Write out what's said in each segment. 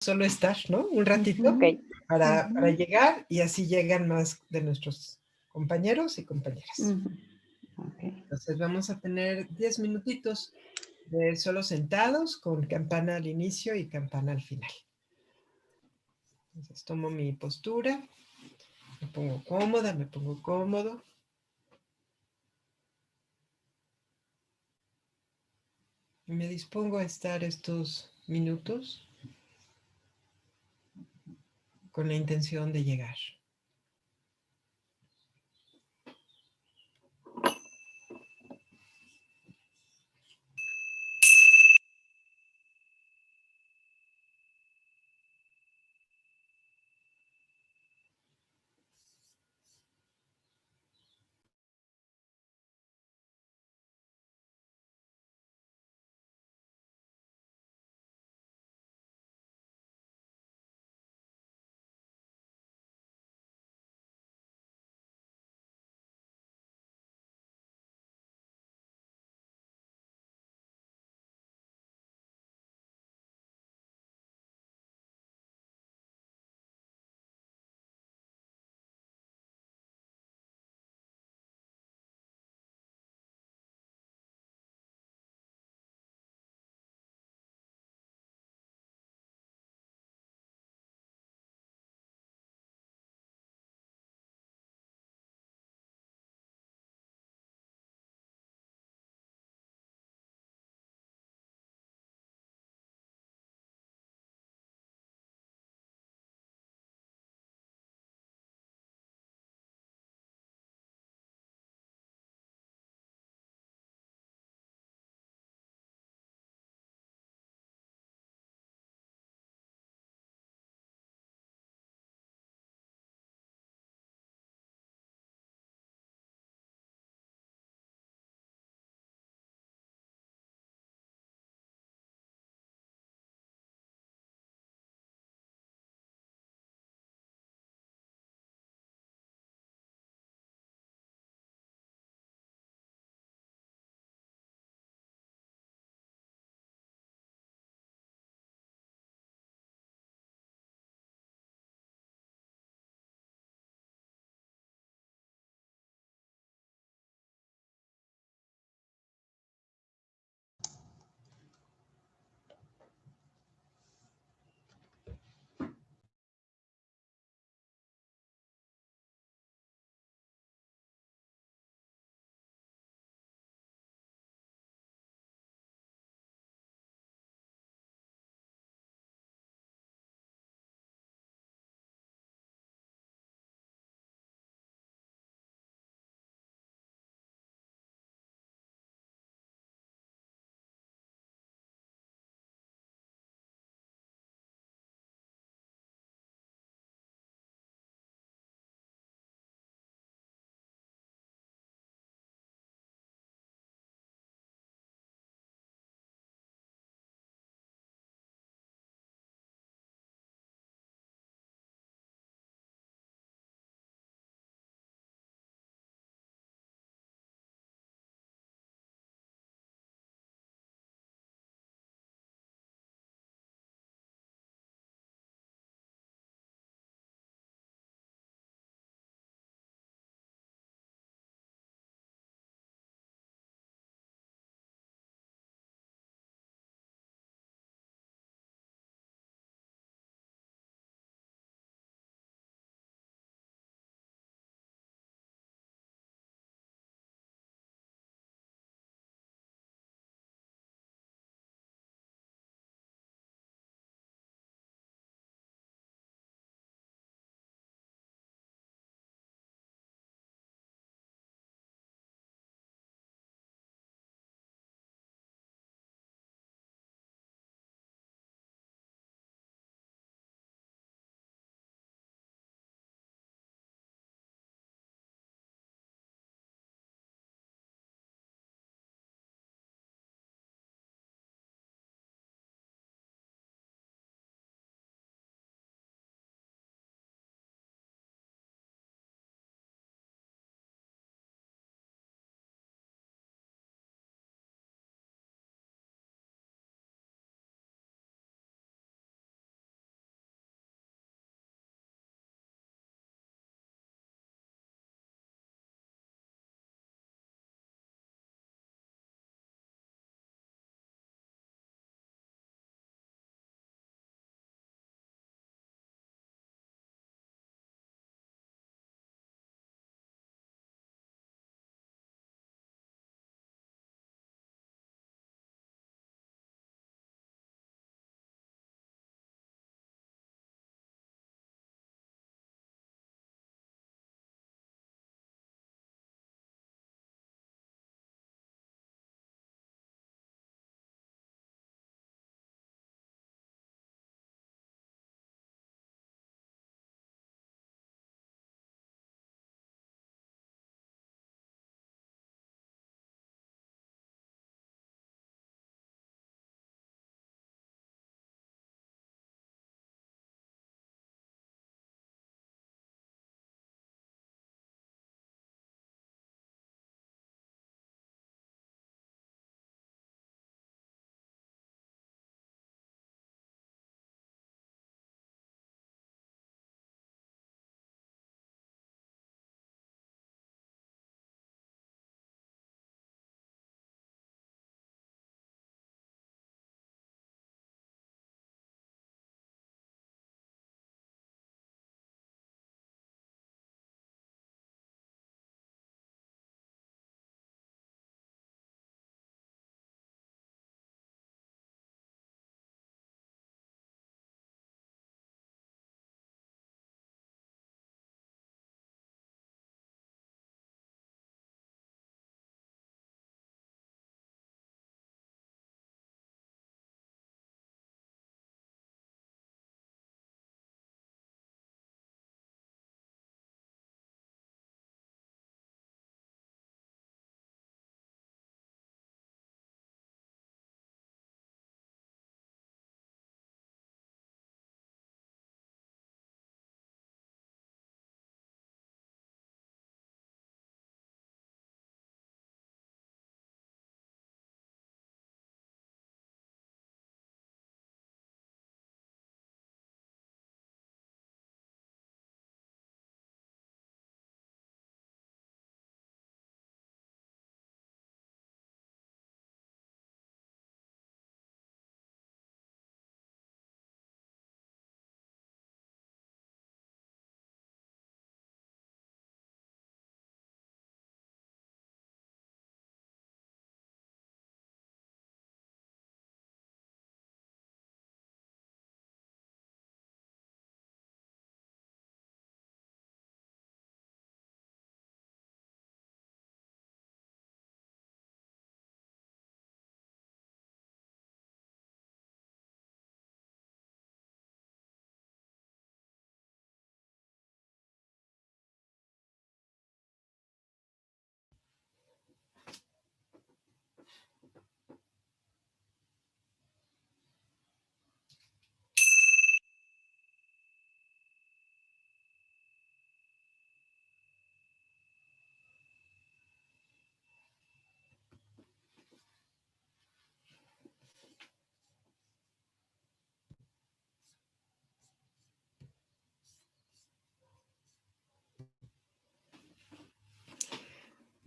solo estar, ¿no? Un ratito Ok. para llegar y así llegan más de nuestros compañeros y compañeras. Ujú. Ok. Entonces vamos a tener 10 minutitos de solo sentados con campana al inicio y campana al final. Entonces tomo mi postura, me pongo cómoda, me pongo cómodo. Y me dispongo a estar estos minutos con la intención de llegar.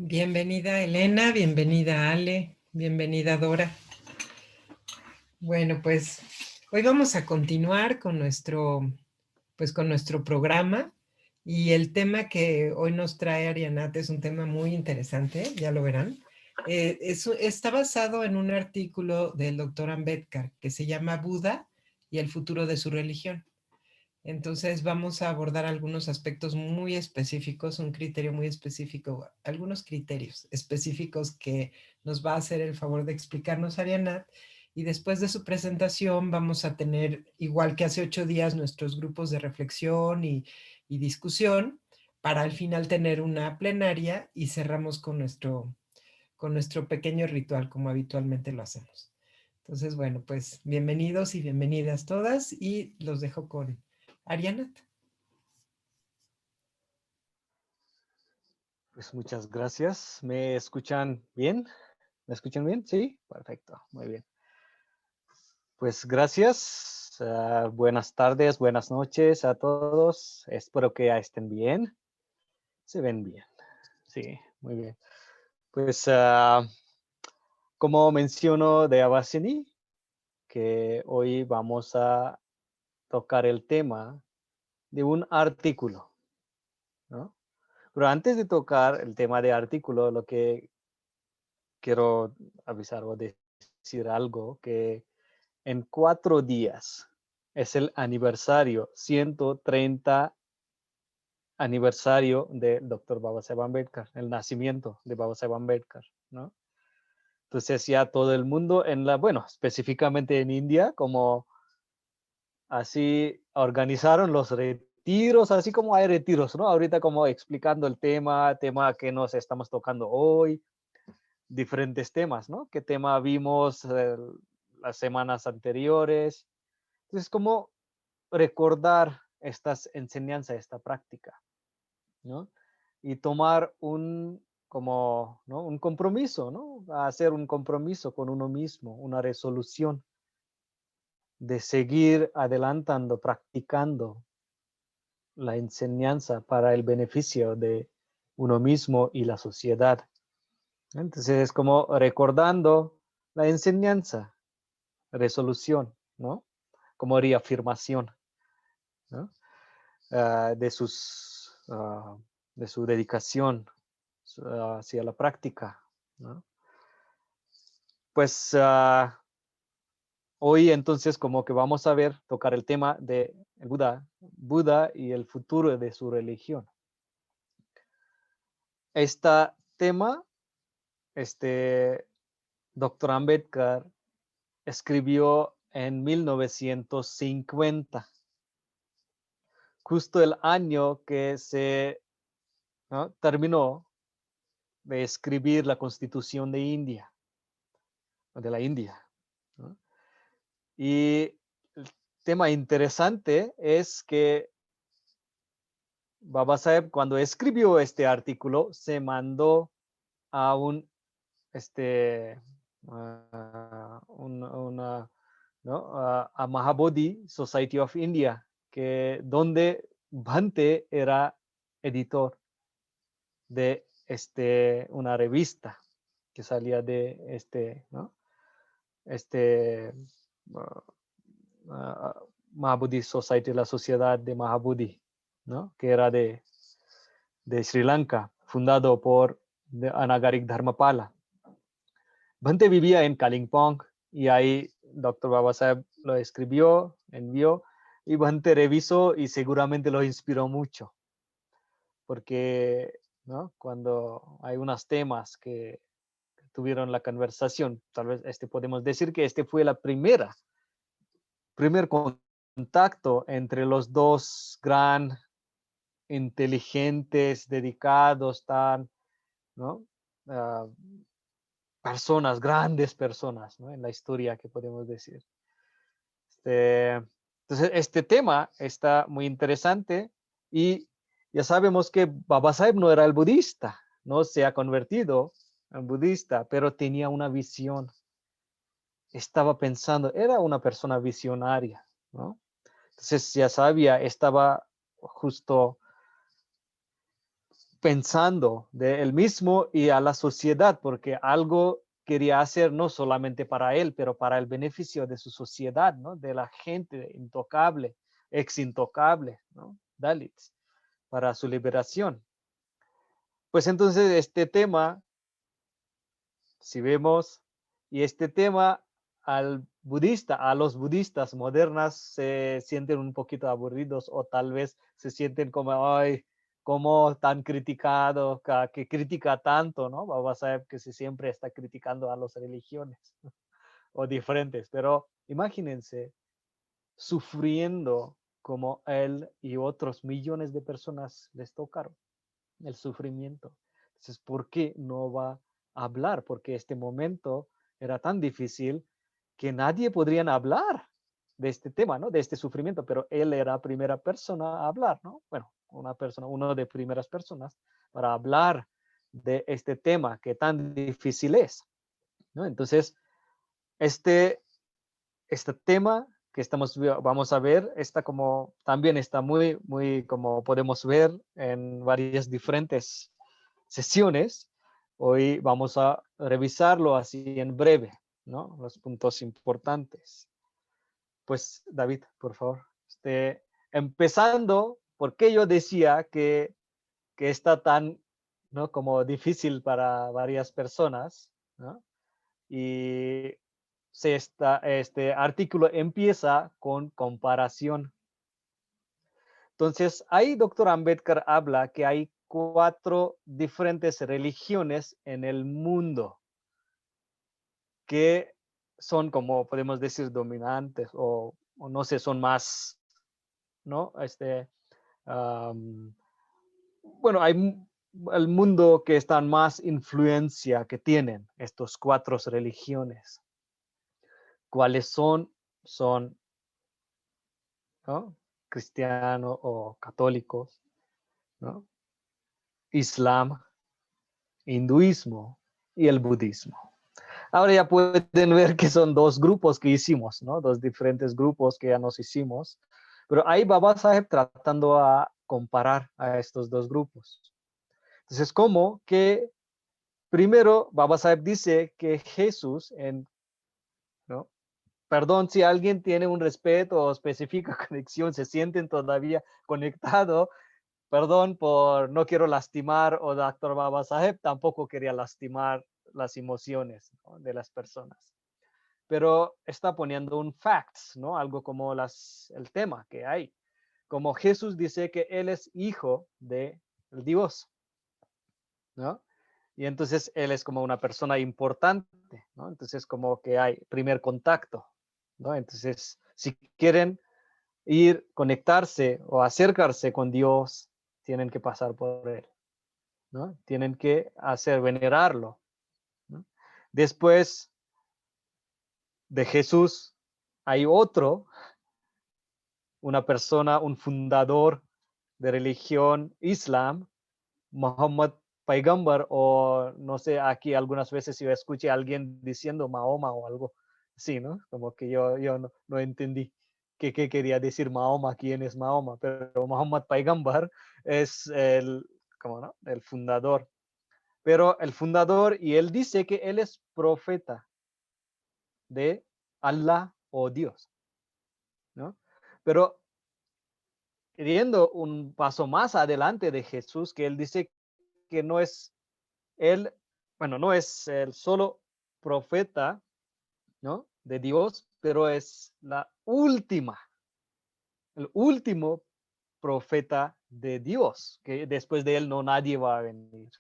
Bienvenida Elena, bienvenida Ale, bienvenida Dora. Bueno, pues hoy vamos a continuar con nuestro programa y el tema que hoy nos trae Arianate es un tema muy interesante, ya lo verán. Está basado en un artículo del doctor Ambedkar que se llama Buda y el futuro de su religión. Entonces vamos a abordar algunos aspectos muy específicos, un criterio muy específico, algunos criterios específicos que nos va a hacer el favor de explicarnos Arianat. Y después de su presentación vamos a tener, igual que hace 8 días, nuestros grupos de reflexión y discusión para al final tener una plenaria y cerramos con nuestro pequeño ritual como habitualmente lo hacemos. Entonces, bueno, pues bienvenidos y bienvenidas todas y los dejo con Arianat. Pues muchas gracias. ¿Me escuchan bien? ¿Me escuchan bien? Sí, perfecto, muy bien. Pues gracias. Buenas tardes, buenas noches a todos. Espero que ya estén bien. Se ven bien. Sí, muy bien. Pues como mencionó de Abasini, que hoy vamos a tocar el tema de un artículo, ¿no? Pero antes de tocar el tema de artículo, lo que quiero avisar o decir algo, que en 4 días es el aniversario, 130 aniversario del Dr. Babasaheb Ambedkar, el nacimiento de Babasaheb Ambedkar, ¿no? Entonces ya todo el mundo bueno, específicamente en India, como así organizaron los retiros, así como hay retiros, ¿no? Ahorita como explicando el tema que nos estamos tocando hoy, diferentes temas, ¿no? ¿Qué tema vimos las semanas anteriores? Entonces, como recordar estas enseñanzas, esta práctica, ¿no? Y tomar como, ¿no? Un compromiso, ¿no? Hacer un compromiso con uno mismo, una resolución de seguir adelantando, practicando la enseñanza para el beneficio de uno mismo y la sociedad. Entonces, es como recordando la enseñanza, resolución, ¿no? Como reafirmación, ¿no? De de su dedicación hacia la práctica, ¿no? Pues hoy entonces como que vamos a tocar el tema de Buda y el futuro de su religión. Este tema, Dr. Ambedkar escribió en 1950, justo el año que ¿no? terminó de escribir la Constitución de India, de la India, ¿no? Y el tema interesante es que Babasaheb, cuando escribió este artículo, se mandó a ¿no? a Mahabodhi Society of India, donde Bhante era editor de una revista que salía de ¿no? uh, Mahabodhi Society, la sociedad de Mahabodhi, ¿no? Que era de Sri Lanka, fundado por Anagarik Dharmapala. Bhante vivía en Kalimpong y ahí Dr. Babasaheb lo escribió, envió, y Bhante revisó y seguramente lo inspiró mucho, porque ¿no? Cuando hay unos temas que tuvieron la conversación, tal vez podemos decir que fue la primer contacto entre los dos gran inteligentes, dedicados, ¿no? Uh, grandes personas, ¿no? En la historia que podemos decir. Entonces, este tema está muy interesante y ya sabemos que Babasaheb no era el budista, no se ha convertido en budista, pero tenía una visión. Estaba pensando, era una persona visionaria, ¿no? Entonces ya sabía, estaba justo pensando de él mismo y a la sociedad, porque algo quería hacer no solamente para él, pero para el beneficio de su sociedad, ¿no? De la gente intocable, ex intocable, ¿no? Dalits, para su liberación. Pues entonces este tema, si vemos, y este tema al budista, a los budistas modernas se sienten un poquito aburridos o tal vez se sienten como, ay, como tan criticado, que critica tanto, ¿no? Vamos a ver que se siempre está criticando a las religiones o diferentes, pero imagínense sufriendo como él y otros millones de personas les tocaron el sufrimiento. Entonces, ¿por qué no va a hablar? Porque este momento era tan difícil que nadie podría hablar de este tema, ¿no? De este sufrimiento, pero él era primera persona a hablar, ¿no? Bueno, uno de primeras personas para hablar de este tema que tan difícil es, ¿no? Entonces, este, este tema que vamos a ver, está como, también está muy, muy, como podemos ver en varias diferentes sesiones. Hoy vamos a revisarlo así en breve, ¿no? Los puntos importantes. Pues, David, por favor, empezando, ¿por qué yo decía que está tan, ¿no? Como difícil para varias personas, ¿no? Y este artículo empieza con comparación. Entonces, ahí doctor Ambedkar habla que hay 4 diferentes religiones en el mundo que son, como podemos decir, dominantes o no sé, son más, ¿no? Bueno, hay el mundo que están más influencia que tienen estos 4 religiones. ¿Cuáles son? Son, ¿no? Cristianos o católicos, ¿no? Islam, hinduismo y el budismo. Ahora ya pueden ver que son 2 grupos que hicimos, ¿no? 2 diferentes grupos que ya nos hicimos. Pero ahí Baba Saheb tratando a comparar a estos 2 grupos. Entonces, como que primero Baba Saheb dice que Jesús, ¿no? Perdón si alguien tiene un respeto o específica conexión, se sienten todavía conectados. Perdón por no quiero lastimar o doctor Baba Saheb tampoco quería lastimar las emociones, ¿no? De las personas. Pero está poniendo un facts, ¿no? Algo como el tema que hay. Como Jesús dice que él es hijo de Dios, ¿no? Y entonces él es como una persona importante, ¿no? Entonces como que hay primer contacto, ¿no? Entonces, si quieren conectarse o acercarse con Dios, tienen que pasar por él, ¿no? Tienen que venerarlo, ¿no? Después de Jesús hay una persona, un fundador de religión Islam, Muhammad Paigambar, o no sé, aquí algunas veces yo escuché a alguien diciendo Mahoma o algo así, ¿no? Como que yo no entendí qué quería decir Mahoma, quién es Mahoma, pero Muhammad Paigambar es ¿cómo no? El fundador. Pero el fundador, y él dice que él es profeta de Allah o Dios, ¿no? Pero yendo un paso más adelante de Jesús, que él dice que no es él, bueno, no es el solo profeta, ¿no? De Dios, pero es el último profeta de Dios, que después de él no nadie va a venir.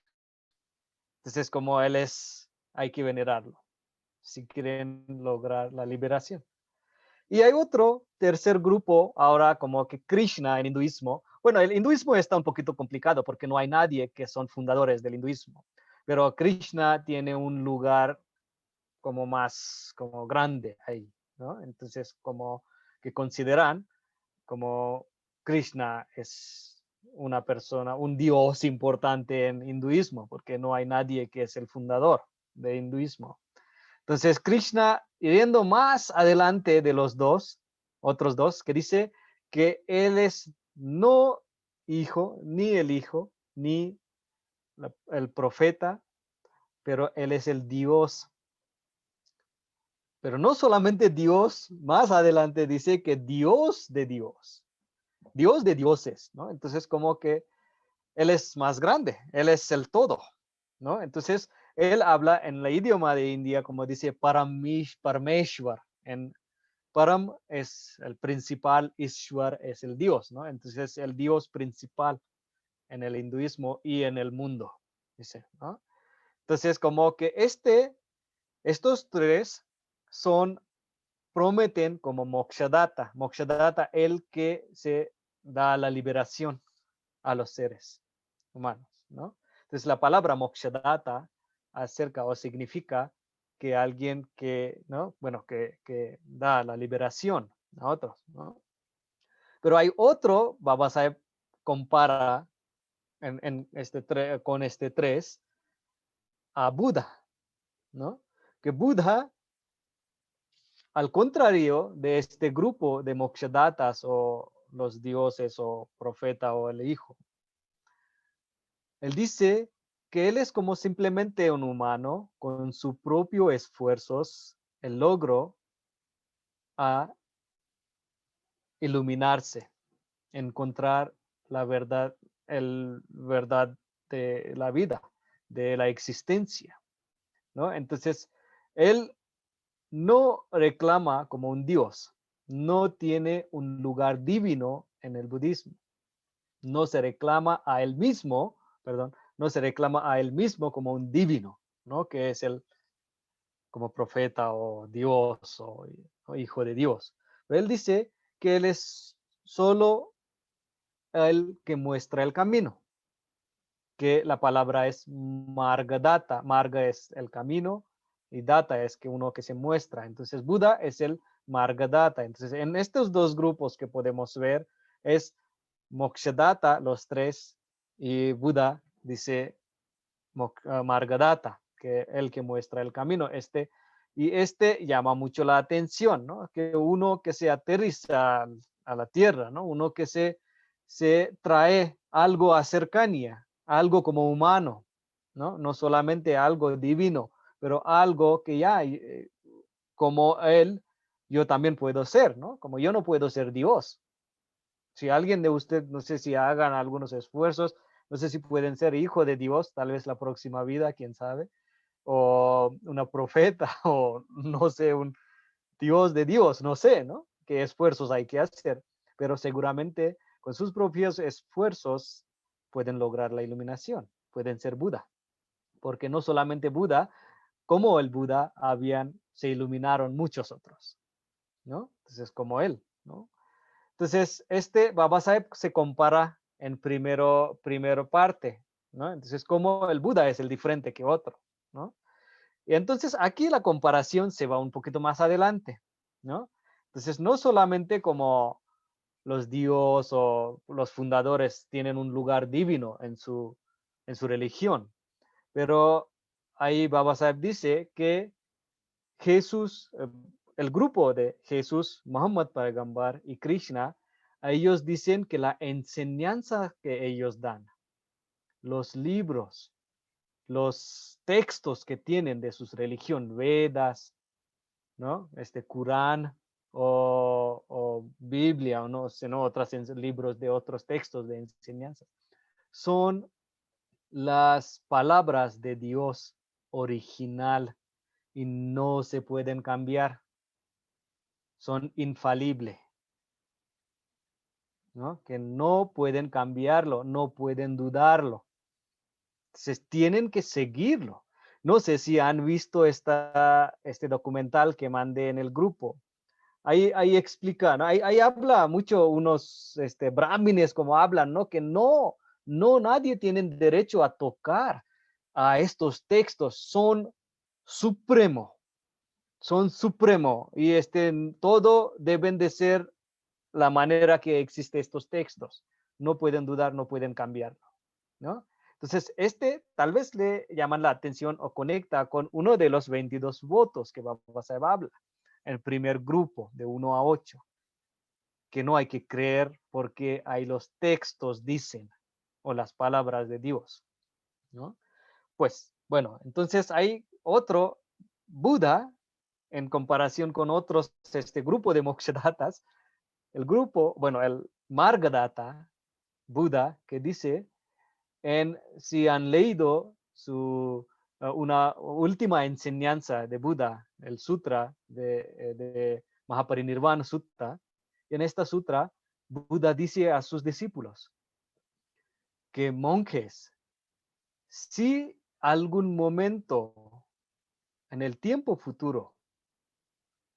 Entonces, como él es, hay que venerarlo, si quieren lograr la liberación. Y hay otro tercer grupo, ahora como que Krishna en hinduismo. Bueno, el hinduismo está un poquito complicado porque no hay nadie que son fundadores del hinduismo, pero Krishna tiene un lugar como más, como grande ahí, ¿no? Entonces, como que consideran como Krishna es una persona, un dios importante en hinduismo, porque no hay nadie que es el fundador de hinduismo. Entonces, Krishna, yendo más adelante de los otros dos, que dice que él es no hijo, ni el hijo, ni el profeta, pero él es el Dios. Pero no solamente Dios, más adelante dice que Dios de Dios, Dios de dioses, ¿no? Entonces como que él es más grande, él es el todo, ¿no? Entonces él habla en el idioma de India como dice Parameshwar. En Param es el principal, Ishwar es el Dios, ¿no? Entonces el Dios principal en el hinduismo y en el mundo, dice, ¿no? Entonces como que estos tres son prometen como Mokshadatta. Mokshadatta, el que se da la liberación a los seres humanos, ¿no? Entonces la palabra Mokshadatta acerca o significa que alguien que, ¿no? Bueno, que da la liberación a otros, ¿no? Pero hay otro, Babasaheb compara con este tres a Buda, ¿no? Que Buda, al contrario de este grupo de Mokshadatas o los dioses o profeta o el hijo, él dice que él es como simplemente un humano con su propio esfuerzos, el logro a iluminarse, encontrar la verdad, el verdad de la vida, de la existencia, ¿no? Entonces, él no reclama como un dios, no tiene un lugar divino en el budismo, no se reclama a él mismo, perdón, no se reclama a él mismo como un divino, ¿no? Que es el como profeta o Dios o hijo de Dios. Pero él dice que él es solo el que muestra el camino, que la palabra es Margadata. Marga es el camino y data es que uno que se muestra. Entonces Buda es el Margadata. Entonces en estos dos grupos que podemos ver es Mokshadatta, los tres, y Buda dice Margadata, que el que muestra el camino. Y este llama mucho la atención, ¿no? Que uno que se aterriza a la tierra, ¿no? Uno que se trae algo a cercanía, algo como humano, ¿no? No solamente algo divino, pero algo que ya, como él, yo también puedo ser, ¿no? Como yo no puedo ser Dios. Si alguien de usted, no sé si hagan algunos esfuerzos, no sé si pueden ser hijo de Dios, tal vez la próxima vida, quién sabe, o una profeta, o no sé, un Dios de Dios, no sé, ¿no? Qué esfuerzos hay que hacer, pero seguramente con sus propios esfuerzos pueden lograr la iluminación, pueden ser Buda, porque no solamente Buda, como el Buda, se iluminaron muchos otros, ¿no? Entonces, como él, ¿no? Entonces, Baba Sahib se compara en primero parte, ¿no? Entonces, como el Buda es el diferente que otro, ¿no? Y entonces aquí la comparación se va un poquito más adelante, ¿no? Entonces, no solamente como los dios o los fundadores tienen un lugar divino en su religión, pero ahí Baba Sahib dice que Jesús, el grupo de Jesús, Muhammad Pagambar y Krishna, a ellos dicen que la enseñanza que ellos dan, los libros, los textos que tienen de su religión, Vedas, ¿no? Corán o Biblia o no sé, ¿no? Otros libros de otros textos de enseñanza, son las palabras de Dios original y no se pueden cambiar, son infalibles, ¿no? Que no pueden cambiarlo, no pueden dudarlo. Entonces tienen que seguirlo. No sé si han visto este documental que mandé en el grupo. Ahí explica, ¿no? Ahí habla mucho unos brahmines como hablan, ¿no? Que no, nadie tiene derecho a tocar a estos textos. Son supremo y todo deben de ser la manera que existen estos textos. No pueden dudar, no pueden cambiarlo, ¿no? Entonces, tal vez le llaman la atención o conecta con uno de los 22 votos que Baba Sahib habla, el primer grupo de 1 a 8, que no hay que creer porque hay los textos dicen, o las palabras de Dios, ¿no? Pues, bueno, entonces hay otro Buda en comparación con otros, este grupo de Mokshadatas, el grupo, bueno, el Margadatta Buda, que dice, si han leído una última enseñanza de Buda, el sutra de Mahaparinirvana Sutta, en esta sutra, Buda dice a sus discípulos que monjes, si algún momento en el tiempo futuro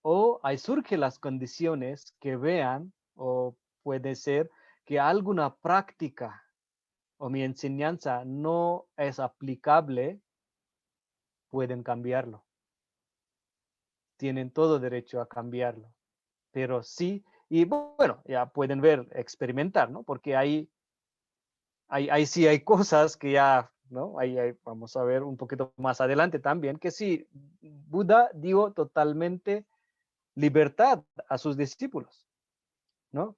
o ahí surgen las condiciones que vean o puede ser que alguna práctica o mi enseñanza no es aplicable, pueden cambiarlo. Tienen todo derecho a cambiarlo. Pero sí, y bueno, ya pueden ver, experimentar, ¿no? Porque ahí sí hay cosas que ya, ¿no? Ahí vamos a ver un poquito más adelante también, que sí, Buda dio totalmente libertad a sus discípulos, ¿no?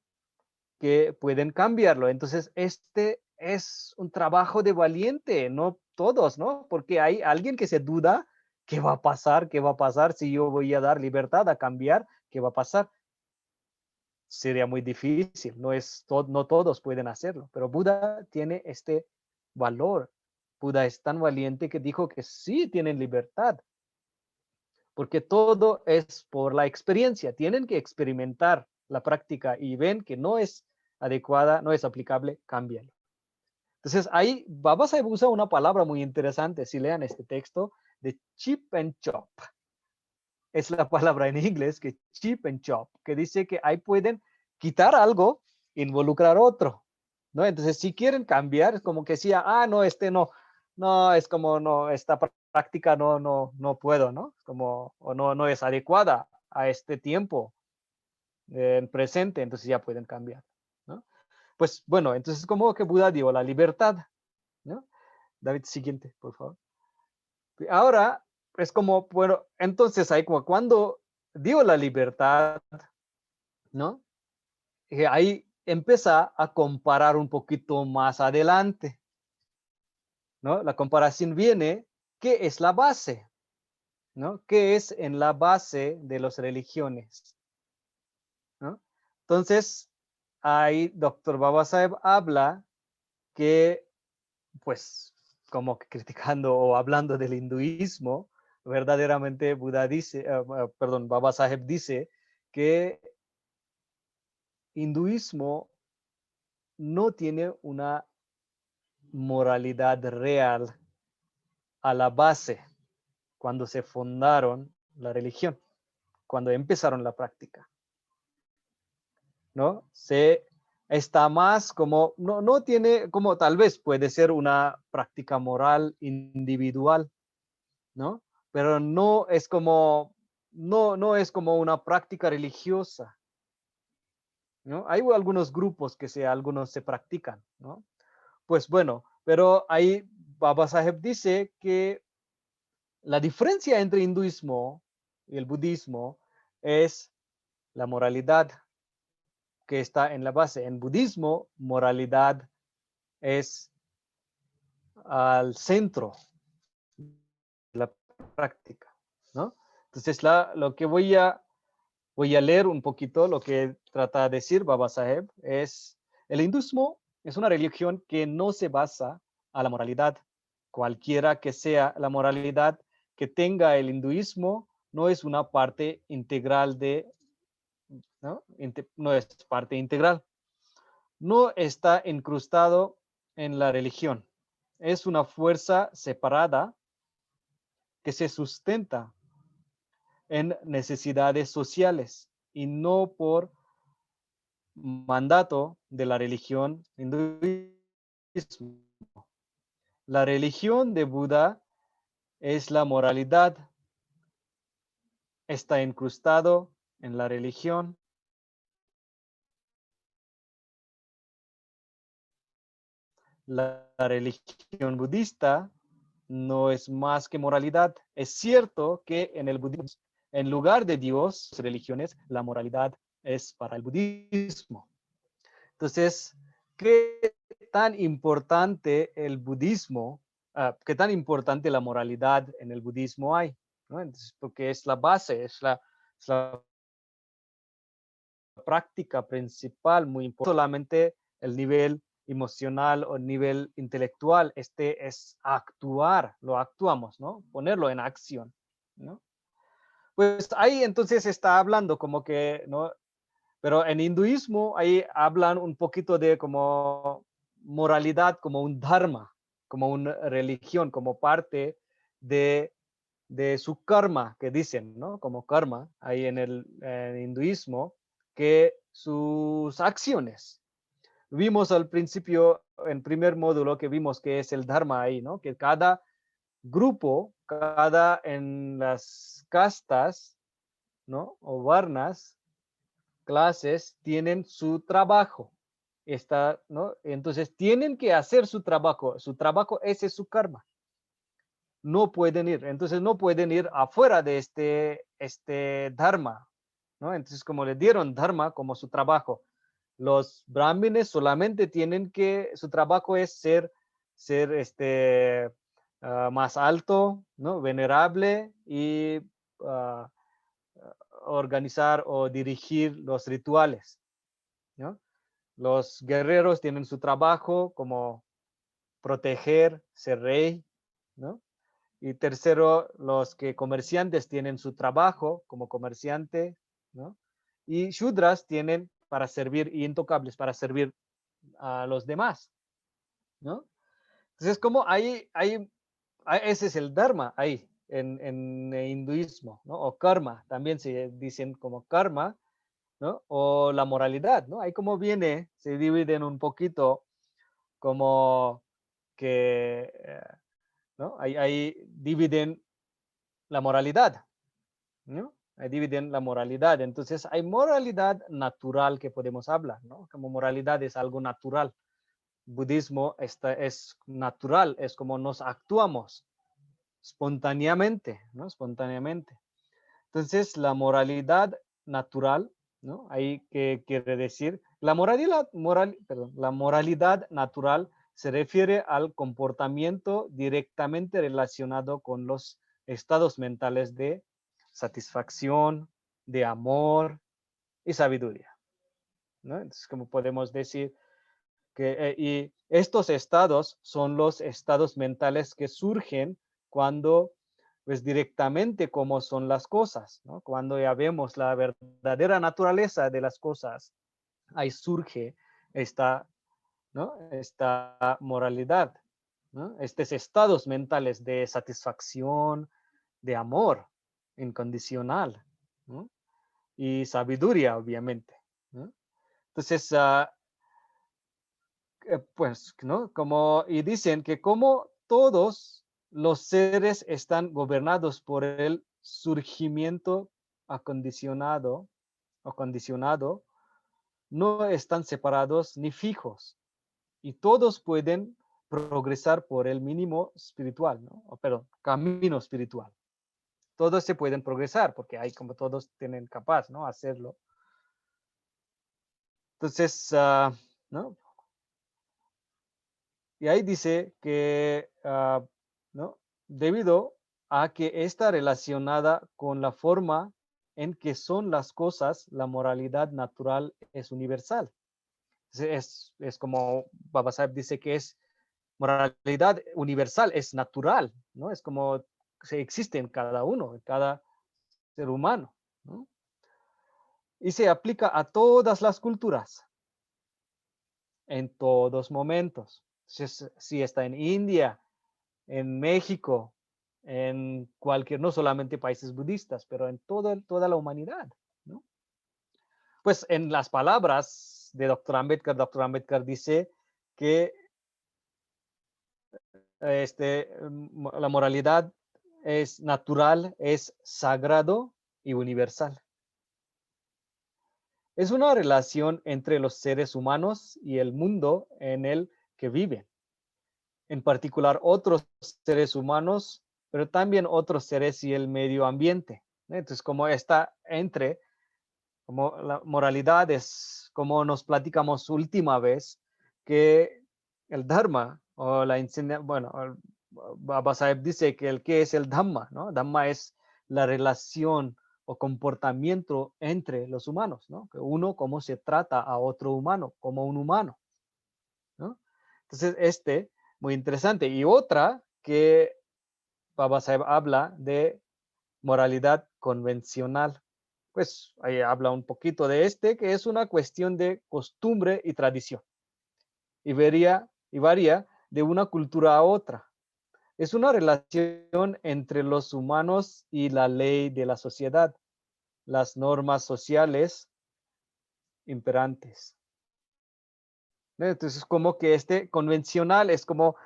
Que pueden cambiarlo. Entonces, este es un trabajo de valiente, no todos, ¿no? Porque hay alguien que se duda, ¿qué va a pasar? ¿Qué va a pasar si yo voy a dar libertad a cambiar? ¿Qué va a pasar? Sería muy difícil, no todos pueden hacerlo, pero Buda tiene este valor. Buda es tan valiente que dijo que sí tienen libertad, porque todo es por la experiencia. Tienen que experimentar la práctica y ven que no es adecuada, no es aplicable, cámbialo. Entonces ahí Baba Sahib usa una palabra muy interesante, si lean este texto, de chip and chop. Es la palabra en inglés que chip and chop, que dice que ahí pueden quitar algo, involucrar otro, ¿no? Entonces si quieren cambiar, es como que decía, no, no, es como, no, esta práctica no puedo, ¿no? Como, o no es adecuada a este tiempo presente, entonces ya pueden cambiar, ¿no? Pues bueno, entonces como que Buda dio la libertad, ¿no? David, siguiente, por favor. Ahora es como, bueno, entonces ahí como cuando dio la libertad, ¿no? Ahí empieza a comparar un poquito más adelante, ¿no? La comparación viene, ¿qué es la base? ¿No? ¿Qué es en la base de las religiones? ¿No? Entonces, ahí Dr. Babasaheb habla que, pues, como que criticando o hablando del hinduismo, verdaderamente Buda dice, perdón, Babasaheb dice que hinduismo no tiene una moralidad real a la base cuando se fundaron la religión, cuando empezaron la práctica, ¿no? Se está más como, no tiene, como tal vez puede ser una práctica moral individual, ¿no? Pero no es como, no es como una práctica religiosa, ¿no? Hay algunos grupos que algunos se practican, ¿no? Pues bueno, pero ahí Baba Saheb dice que la diferencia entre hinduismo y el budismo es la moralidad que está en la base. En budismo, moralidad es al centro de la práctica, ¿no? Entonces, lo que voy a leer un poquito, lo que trata de decir Baba Saheb es, el hinduismo es una religión que no se basa a la moralidad. Cualquiera que sea la moralidad que tenga el hinduismo, no es una parte integral ¿no? No es parte integral. No está incrustado en la religión. Es una fuerza separada que se sustenta en necesidades sociales y no por mandato de la religión hinduismo. La religión de Buda es la moralidad, está incrustado en la religión. La religión budista no es más que moralidad. Es cierto que en el budismo, en lugar de Dios, religiones, la moralidad es para el budismo. Entonces, ¿qué tan importante el budismo qué tan importante la moralidad en el budismo hay, ¿no? Entonces, porque es la base, es la práctica principal, muy importante. Solamente el nivel emocional o el nivel intelectual, este es actuar, lo actuamos, ¿no? Ponerlo en acción, ¿no? Pues ahí entonces está hablando como que, ¿no? Pero en hinduismo ahí hablan un poquito de como moralidad, como un dharma, como una religión, como parte de, de su karma, que dicen, ¿no? Como karma, ahí en el hinduismo, que sus acciones. Vimos al principio, en primer módulo, que vimos que es el dharma ahí, ¿no? Que cada grupo, cada en las castas, ¿no? O varnas, clases, tienen su trabajo. Está, ¿no? Entonces tienen que hacer su trabajo. Su trabajo, ese es su karma. No pueden ir. Entonces no pueden ir afuera de este dharma, ¿no? Entonces como le dieron dharma como su trabajo, los brahmines solamente tienen que, su trabajo es ser más alto, ¿no? Venerable y uh, organizar o dirigir los rituales, ¿no? Los guerreros tienen su trabajo como proteger, ser rey, ¿no? Y tercero, los que comerciantes tienen su trabajo como comerciante, ¿no? Y shudras tienen para servir, y intocables para servir a los demás, ¿no? Entonces, como ese es el dharma ahí, en el hinduismo, ¿no? O karma, también se dicen como karma, ¿no? O la moralidad, ¿no? Ahí como viene, se dividen un poquito como que, ¿no? Ahí dividen la moralidad, ¿no? Ahí dividen la moralidad. Entonces hay moralidad natural que podemos hablar, ¿no? Como moralidad es algo natural. Budismo es natural, es como nos actuamos espontáneamente, ¿no? Espontáneamente. Entonces, la moralidad natural, ¿no? Ahí que quiere decir, la moralidad natural se refiere al comportamiento directamente relacionado con los estados mentales de satisfacción, de amor y sabiduría, ¿no? Entonces, como podemos decir que y estos estados son los estados mentales que surgen cuando pues directamente cómo son las cosas, ¿no? Cuando ya vemos la verdadera naturaleza de las cosas, ahí surge esta, ¿no? Esta moralidad, ¿no? Estos estados mentales de satisfacción, de amor incondicional, ¿no? Y sabiduría, obviamente, ¿no? Entonces, pues, ¿no? Como, y dicen que como todos los seres están gobernados por el surgimiento acondicionado o condicionado, no están separados ni fijos, y todos pueden progresar por el mínimo espiritual, ¿no? O, perdón, camino espiritual. Todos se pueden progresar porque hay como todos tienen capaz, ¿no? Hacerlo. Entonces, ¿no? Y ahí dice que, ¿no? Debido a que está relacionada con la forma en que son las cosas, la moralidad natural es universal. Es como Babasaheb dice que es moralidad universal, es natural, ¿no? Es como se existe en cada uno, en cada ser humano, ¿no? Y se aplica a todas las culturas, en todos momentos. Si está en India, en México, en cualquier, no solamente países budistas, pero en toda la humanidad, ¿no? Pues en las palabras de Dr. Ambedkar dice que la moralidad es natural, es sagrado y universal. Es una relación entre los seres humanos y el mundo en el que viven. En particular otros seres humanos, pero también otros seres y el medio ambiente. Entonces, como está entre, como la moralidad es, como nos platicamos última vez, que el Dharma o la enseñanza, bueno, Baba Sahib dice que ¿qué es el Dhamma? ¿No? Dhamma es la relación o comportamiento entre los humanos, ¿no? Que uno cómo se trata a otro humano, como un humano, ¿no? Entonces, muy interesante. Y otra que Baba Sahib habla de moralidad convencional. Pues ahí habla un poquito de que es una cuestión de costumbre y tradición. Y varía de una cultura a otra. Es una relación entre los humanos y la ley de la sociedad, las normas sociales imperantes. Entonces, como que convencional es como,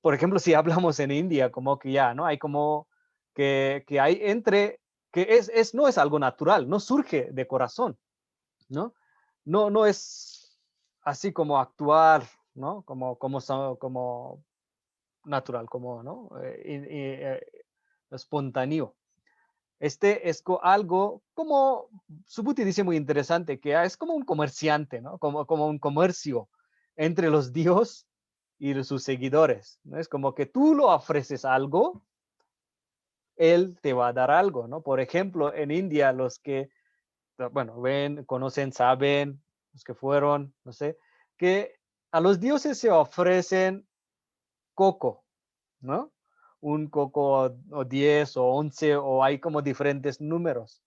por ejemplo, si hablamos en India, como que ya, ¿no? Hay como que hay que no es algo natural, no surge de corazón, ¿no? No es así como actuar, ¿no? Como natural, como, ¿no? Espontáneo. Es algo como, Subhuti dice muy interesante, que es como un comerciante, ¿no? Como un comercio entre los dios y sus seguidores, ¿no? Es como que tú lo ofreces algo, él te va a dar algo, ¿no? Por ejemplo, en India, los que, bueno, ven, conocen, saben, los que fueron, no sé, que a los dioses se ofrecen coco, ¿no? Un coco o 10 o 11 o hay como diferentes números.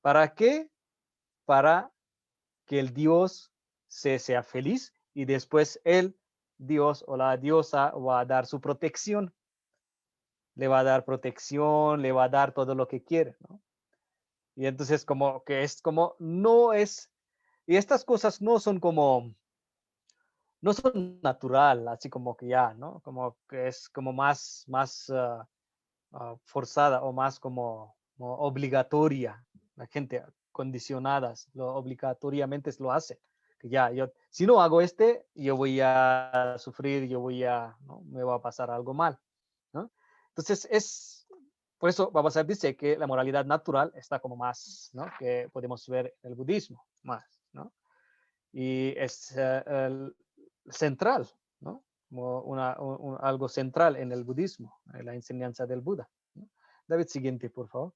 ¿Para qué? Para que el dios sea feliz y después el dios o la diosa va a dar su protección. Le va a dar protección, le va a dar todo lo que quiere, ¿no? Y entonces como que es como, no es, y estas cosas no son natural, así como que ya, ¿no? Como que es como más forzada o más como obligatoria. La gente condicionadas, obligatoriamente lo hace. Que ya, si no hago yo voy a sufrir, ¿no? Me va a pasar algo mal, ¿no? Entonces, por eso Baba Sahib dice que la moralidad natural está como más, ¿no? Que podemos ver en el budismo, más, ¿no? Y es central, ¿no? Como algo central en el budismo, en la enseñanza del Buda, ¿no? David, siguiente, por favor.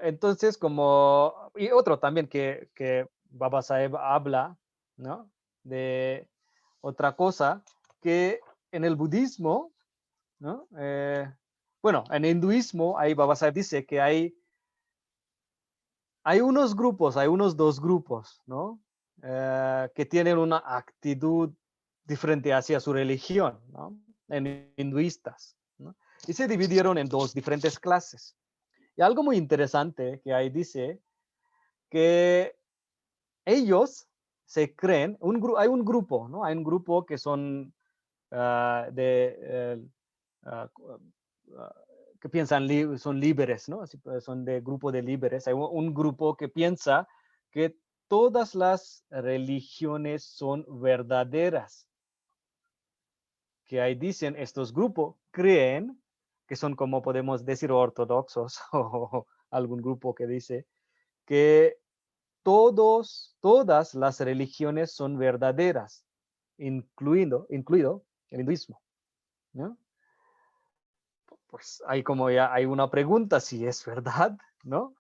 Entonces, y otro también que Baba Sahib habla, ¿no? De otra cosa, que en el budismo, ¿no? Bueno, en el hinduismo, ahí Baba Sahib dice que hay unos grupos, hay unos dos grupos, ¿no? Que tienen una actitud diferente hacia su religión, ¿no? En hinduistas, ¿no? Y se dividieron en dos diferentes clases. Y algo muy interesante que ahí dice que ellos se creen, hay un grupo, ¿no? Hay un grupo que son ah, ah, que piensan, son líderes, ¿no? Así, pues, son de grupo de líderes. Hay un grupo que piensa que todas las religiones son verdaderas. Que ahí dicen, estos grupos creen que son, como podemos decir, ortodoxos o algún grupo que dice que todas las religiones son verdaderas, incluido el hinduismo, ¿no? Pues hay como ya hay una pregunta si es verdad, ¿no?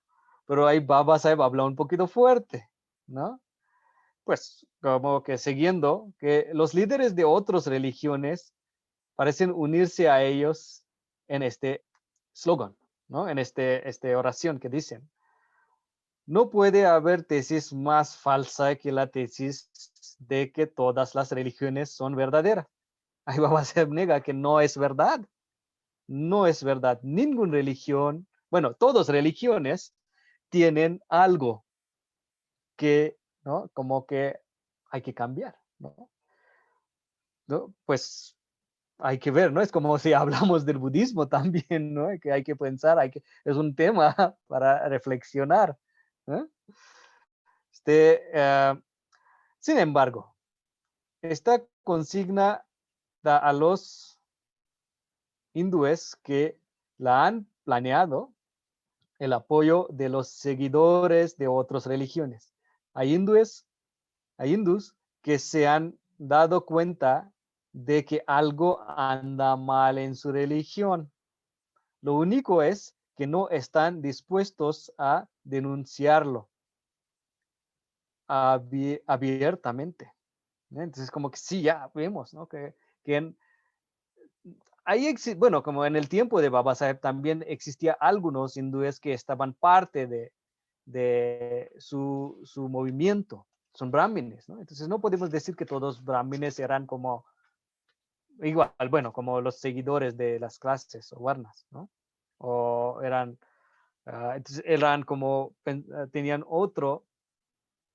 Pero ahí Baba Sahib habla un poquito fuerte, ¿no? Pues como que siguiendo que los líderes de otras religiones parecen unirse a ellos en este slogan, ¿no? En este oración que dicen. No puede haber tesis más falsa que la tesis de que todas las religiones son verdaderas. Ahí Baba Sahib nega que no es verdad. No es verdad. Ninguna religión, bueno, todas religiones tienen algo que, ¿no? Como que hay que cambiar, ¿no? ¿No? Pues hay que ver, ¿no? Es como si hablamos del budismo también, ¿no? Que hay que pensar, es un tema para reflexionar, ¿eh? Eh, Sin embargo, esta consigna da a los hindúes que la han planeado el apoyo de los seguidores de otras religiones. Hay hindús que se han dado cuenta de que algo anda mal en su religión. Lo único es que no están dispuestos a denunciarlo abiertamente. Entonces, como que sí, ya vemos, ¿no? Que ahí bueno, como en el tiempo de Babasaheb también existía algunos hindúes que estaban parte de su movimiento, son brahmines, ¿no? Entonces no podemos decir que todos brahmines eran como igual, bueno, como los seguidores de las clases o varnas, ¿no? O eran, entonces eran como, tenían otro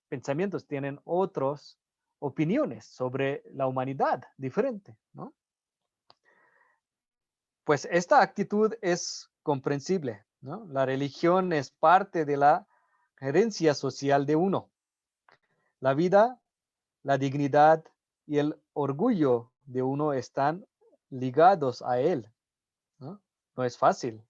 pensamientos, tienen otras opiniones sobre la humanidad diferente, ¿no? Pues esta actitud es comprensible, ¿no? La religión es parte de la herencia social de uno. La vida, la dignidad y el orgullo de uno están ligados a él, ¿no? No es fácil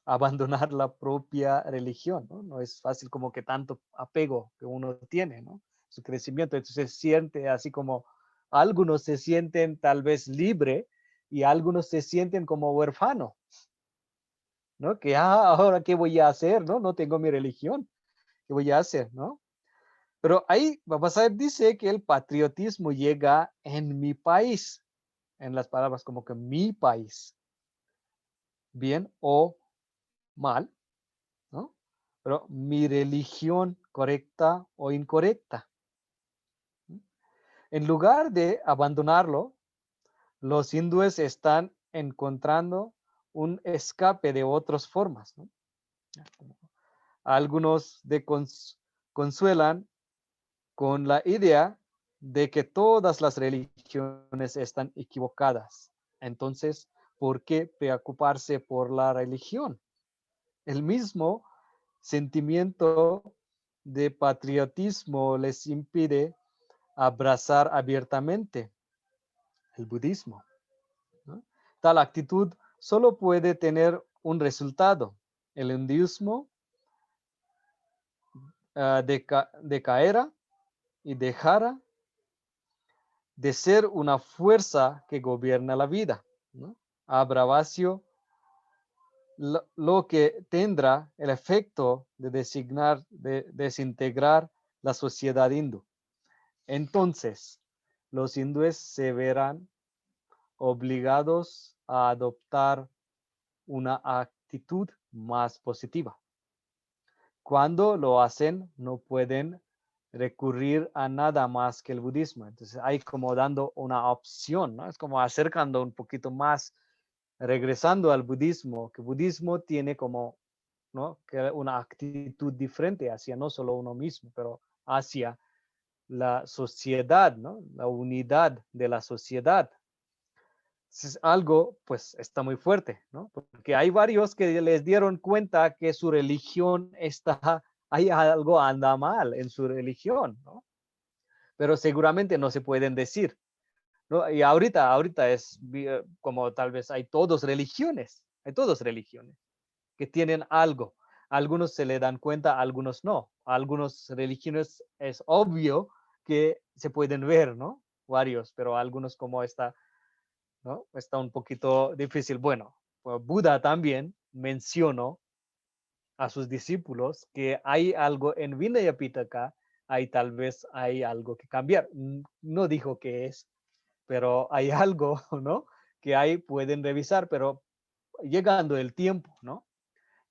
abandonar la propia religión, ¿no? No es fácil como que tanto apego que uno tiene, ¿no? Su crecimiento, entonces se siente así como algunos se sienten tal vez libre y algunos se sienten como huérfano, ¿no? Que ahora qué voy a hacer, ¿no? No tengo mi religión, ¿qué voy a hacer, ¿no? Pero ahí Babasaheb dice que el patriotismo llega en mi país, en las palabras como que mi país, bien o mal, ¿no? Pero mi religión correcta o incorrecta. En lugar de abandonarlo, los hindúes están encontrando un escape de otras formas, ¿no? Algunos consuelan con la idea de que todas las religiones están equivocadas. Entonces, ¿por qué preocuparse por la religión? El mismo sentimiento de patriotismo les impide abrazar abiertamente el budismo, ¿no? Tal actitud solo puede tener un resultado. El hinduismo decaerá y dejará de ser una fuerza que gobierna la vida, ¿no? Habrá vacío, lo que tendrá el efecto de desintegrar la sociedad hindú. Entonces, los hindúes se verán obligados a adoptar una actitud más positiva. Cuando lo hacen, no pueden recurrir a nada más que el budismo. Entonces, hay como dando una opción, ¿no? Es como acercando un poquito más, regresando al budismo, que budismo tiene como, ¿no? Que una actitud diferente hacia no solo uno mismo, pero hacia la sociedad, ¿no? La unidad de la sociedad. Es algo, pues, está muy fuerte, ¿no? Porque hay varios que les dieron cuenta que su religión está, hay algo anda mal en su religión, ¿no? Pero seguramente no se pueden decir, ¿no? Y ahorita es como tal vez hay todas religiones que tienen algo. Algunos se le dan cuenta, algunos no. Algunas religiones es obvio que se pueden ver, ¿no? Varios, pero algunos como esta, ¿no? Está un poquito difícil. Bueno, pues Buda también mencionó a sus discípulos que hay algo en Vinaya Pitaka, hay tal vez hay algo que cambiar. No dijo qué es, pero hay algo, ¿no? Que ahí pueden revisar, pero llegando el tiempo, ¿no?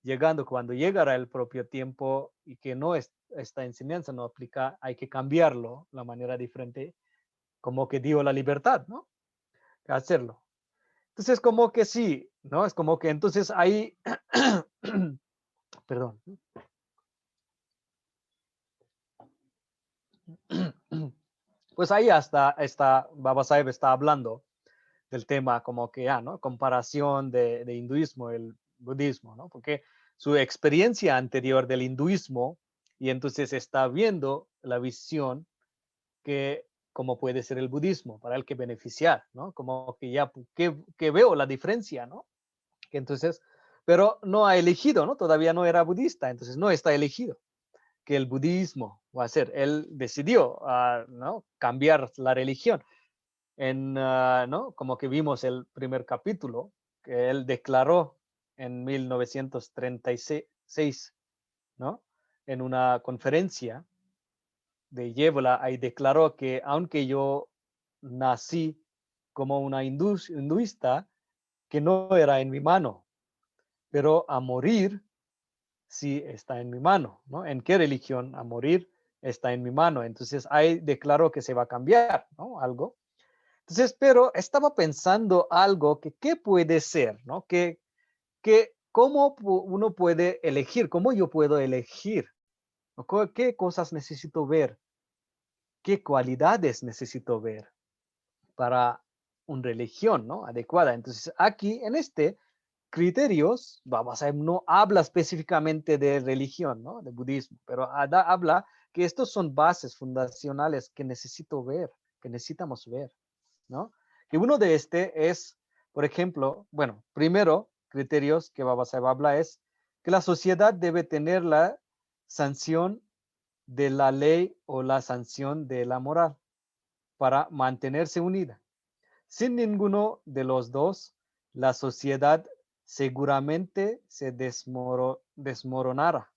Llegando cuando llegará el propio tiempo y que no es, esta enseñanza no aplica, hay que cambiarlo, la manera diferente, como que dio la libertad, ¿no? Hacerlo. Entonces, como que sí, ¿no? Es como que entonces ahí, perdón, pues ahí hasta Babasaheb está hablando del tema como que ya, ¿no? Comparación de hinduismo, el budismo, ¿no? Porque su experiencia anterior del hinduismo y entonces está viendo la visión que como puede ser el budismo, para el que beneficiar, ¿no? Como que ya que veo la diferencia, ¿no? Que entonces, pero no ha elegido, ¿no? Todavía no era budista, entonces no está elegido que el budismo va a ser. Él decidió, ¿no? Cambiar la religión. ¿no? Como que vimos el primer capítulo, que él declaró en 1936, ¿no? En una conferencia de Yébola, ahí declaró que aunque yo nací como una hinduista, que no era en mi mano, pero a morir sí está en mi mano, ¿no? ¿En qué religión? A morir está en mi mano. Entonces ahí declaró que se va a cambiar, ¿no? Algo. Entonces, pero estaba pensando algo que qué puede ser, ¿no? Que cómo uno puede elegir, cómo yo puedo elegir, ¿no? ¿Qué cosas necesito ver? ¿Qué cualidades necesito ver para una religión, ¿no? Adecuada. Entonces, aquí en este criterios, vamos a no habla específicamente de religión, ¿no? De budismo, pero habla que estos son bases fundacionales que necesito ver, que necesitamos ver, ¿no? Que uno de este es, por ejemplo, bueno, primero, criterios que Babasaheb habla es que la sociedad debe tener la sanción de la ley o la sanción de la moral para mantenerse unida. Sin ninguno de los dos, la sociedad seguramente se desmoronará.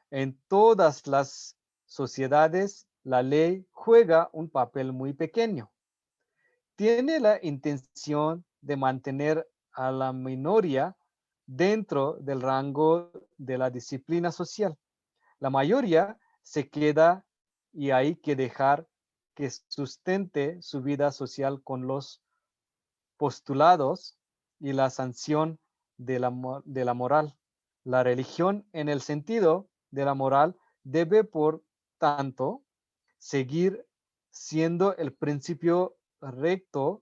En todas las sociedades, la ley juega un papel muy pequeño. Tiene la intención de mantener a la minoría dentro del rango de la disciplina social. La mayoría se queda y hay que dejar que sustente su vida social con los postulados y la sanción de la moral. La religión en el sentido de la moral debe, por tanto, seguir siendo el principio recto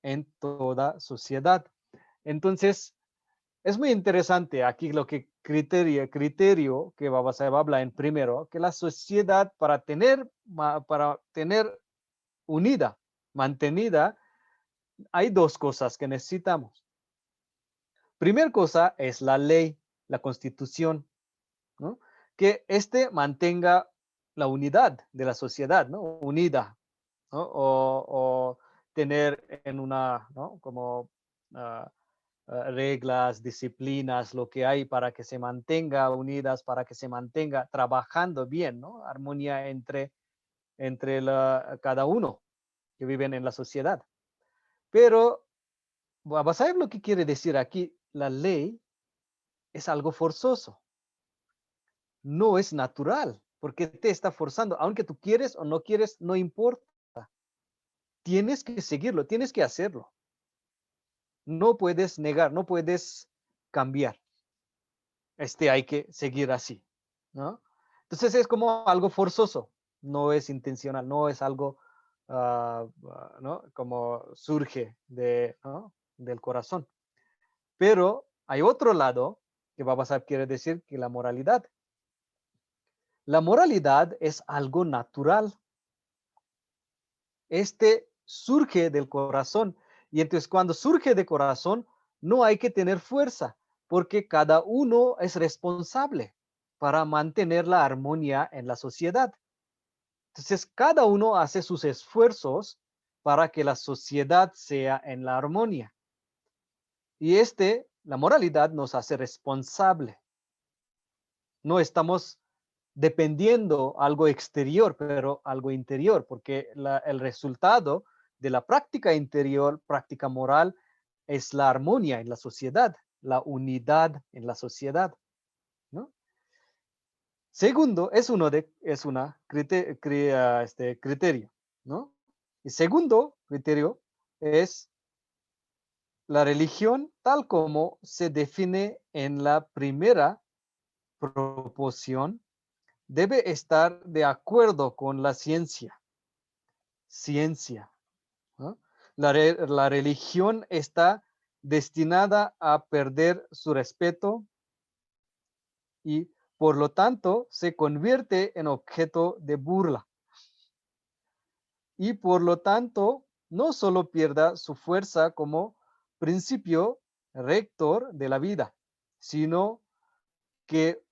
en toda sociedad. Entonces, es muy interesante aquí lo que criterio que Babasaheb habla en primero, que la sociedad para tener unida, mantenida, hay dos cosas que necesitamos. Primera cosa es la ley, la constitución, ¿no? Que mantenga la unidad de la sociedad, ¿no? Unida, ¿no? O tener en una, ¿no? Como reglas, disciplinas, lo que hay para que se mantenga unidas, para que se mantenga trabajando bien, ¿no? Armonía entre cada uno que viven en la sociedad. Pero Babasaheb lo que quiere decir aquí, la ley es algo forzoso, no es natural, porque te está forzando, aunque tú quieres o no quieres, no importa. Tienes que seguirlo, tienes que hacerlo. No puedes negar, no puedes cambiar. Hay que seguir así, ¿no? Entonces es como algo forzoso, no es intencional, no es algo, ¿no? Como surge ¿no? Del corazón. Pero hay otro lado que Babasaheb quiere decir que la moralidad. La moralidad es algo natural. Surge del corazón. Y entonces cuando surge del corazón, no hay que tener fuerza, porque cada uno es responsable para mantener la armonía en la sociedad. Entonces cada uno hace sus esfuerzos para que la sociedad sea en la armonía. Y la moralidad nos hace responsable. No estamos dependiendo algo exterior, pero algo interior, porque el resultado de la práctica interior, práctica moral, es la armonía en la sociedad, la unidad en la sociedad, ¿no? Segundo, es una criterio, ¿no? Y segundo criterio es la religión tal como se define en la primera proposición debe estar de acuerdo con la ciencia. ¿No? La religión está destinada a perder su respeto y por lo tanto se convierte en objeto de burla. Y por lo tanto no solo pierda su fuerza como principio rector de la vida, sino que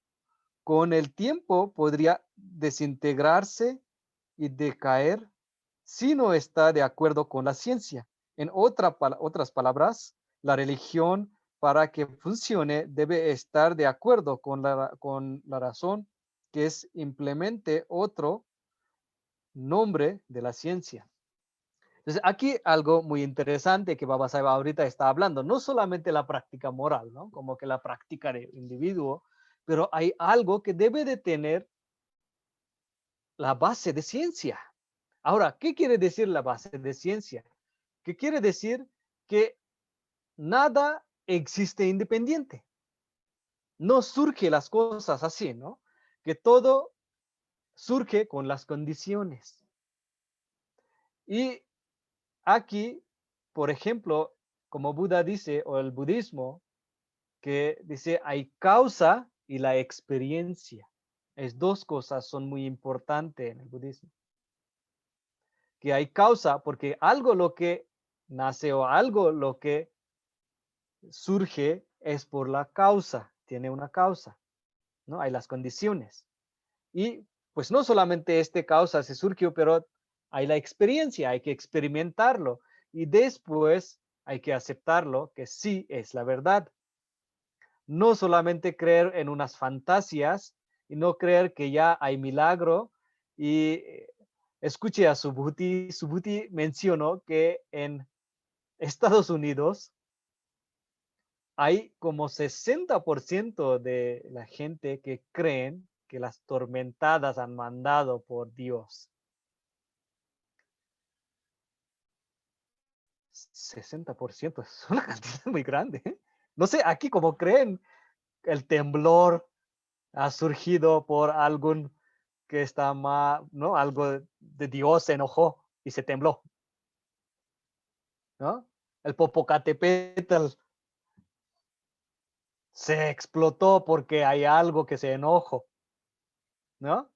con el tiempo podría desintegrarse y decaer si no está de acuerdo con la ciencia. En otras palabras, la religión para que funcione debe estar de acuerdo con la razón, que es simplemente otro nombre de la ciencia. Entonces, aquí algo muy interesante que Baba Sahib ahorita está hablando, no solamente la práctica moral, ¿no? Como que la práctica del individuo, pero hay algo que debe de tener la base de ciencia. Ahora, ¿qué quiere decir la base de ciencia? ¿Qué quiere decir? Que nada existe independiente. No surge las cosas así, ¿no? Que todo surge con las condiciones. Y aquí, por ejemplo, como Buda dice, o el budismo, que dice hay causa y la experiencia. Es dos cosas son muy importantes en el budismo. Que hay causa porque algo lo que nace o algo lo que surge es por la causa, tiene una causa, ¿no? Hay las condiciones. Y pues no solamente este causa se surgió, pero hay la experiencia, hay que experimentarlo y después hay que aceptarlo que sí es la verdad. No solamente creer en unas fantasías y no creer que ya hay milagro. Y escuché a Subhuti mencionó que en Estados Unidos hay como 60% de la gente que creen que las tormentadas han mandado por Dios. 60% es una cantidad muy grande. No sé, aquí como creen el temblor ha surgido por algún que está mal, ¿no? Algo de Dios se enojó y se tembló, ¿no? El Popocatépetl se explotó porque hay algo que se enojó, ¿no?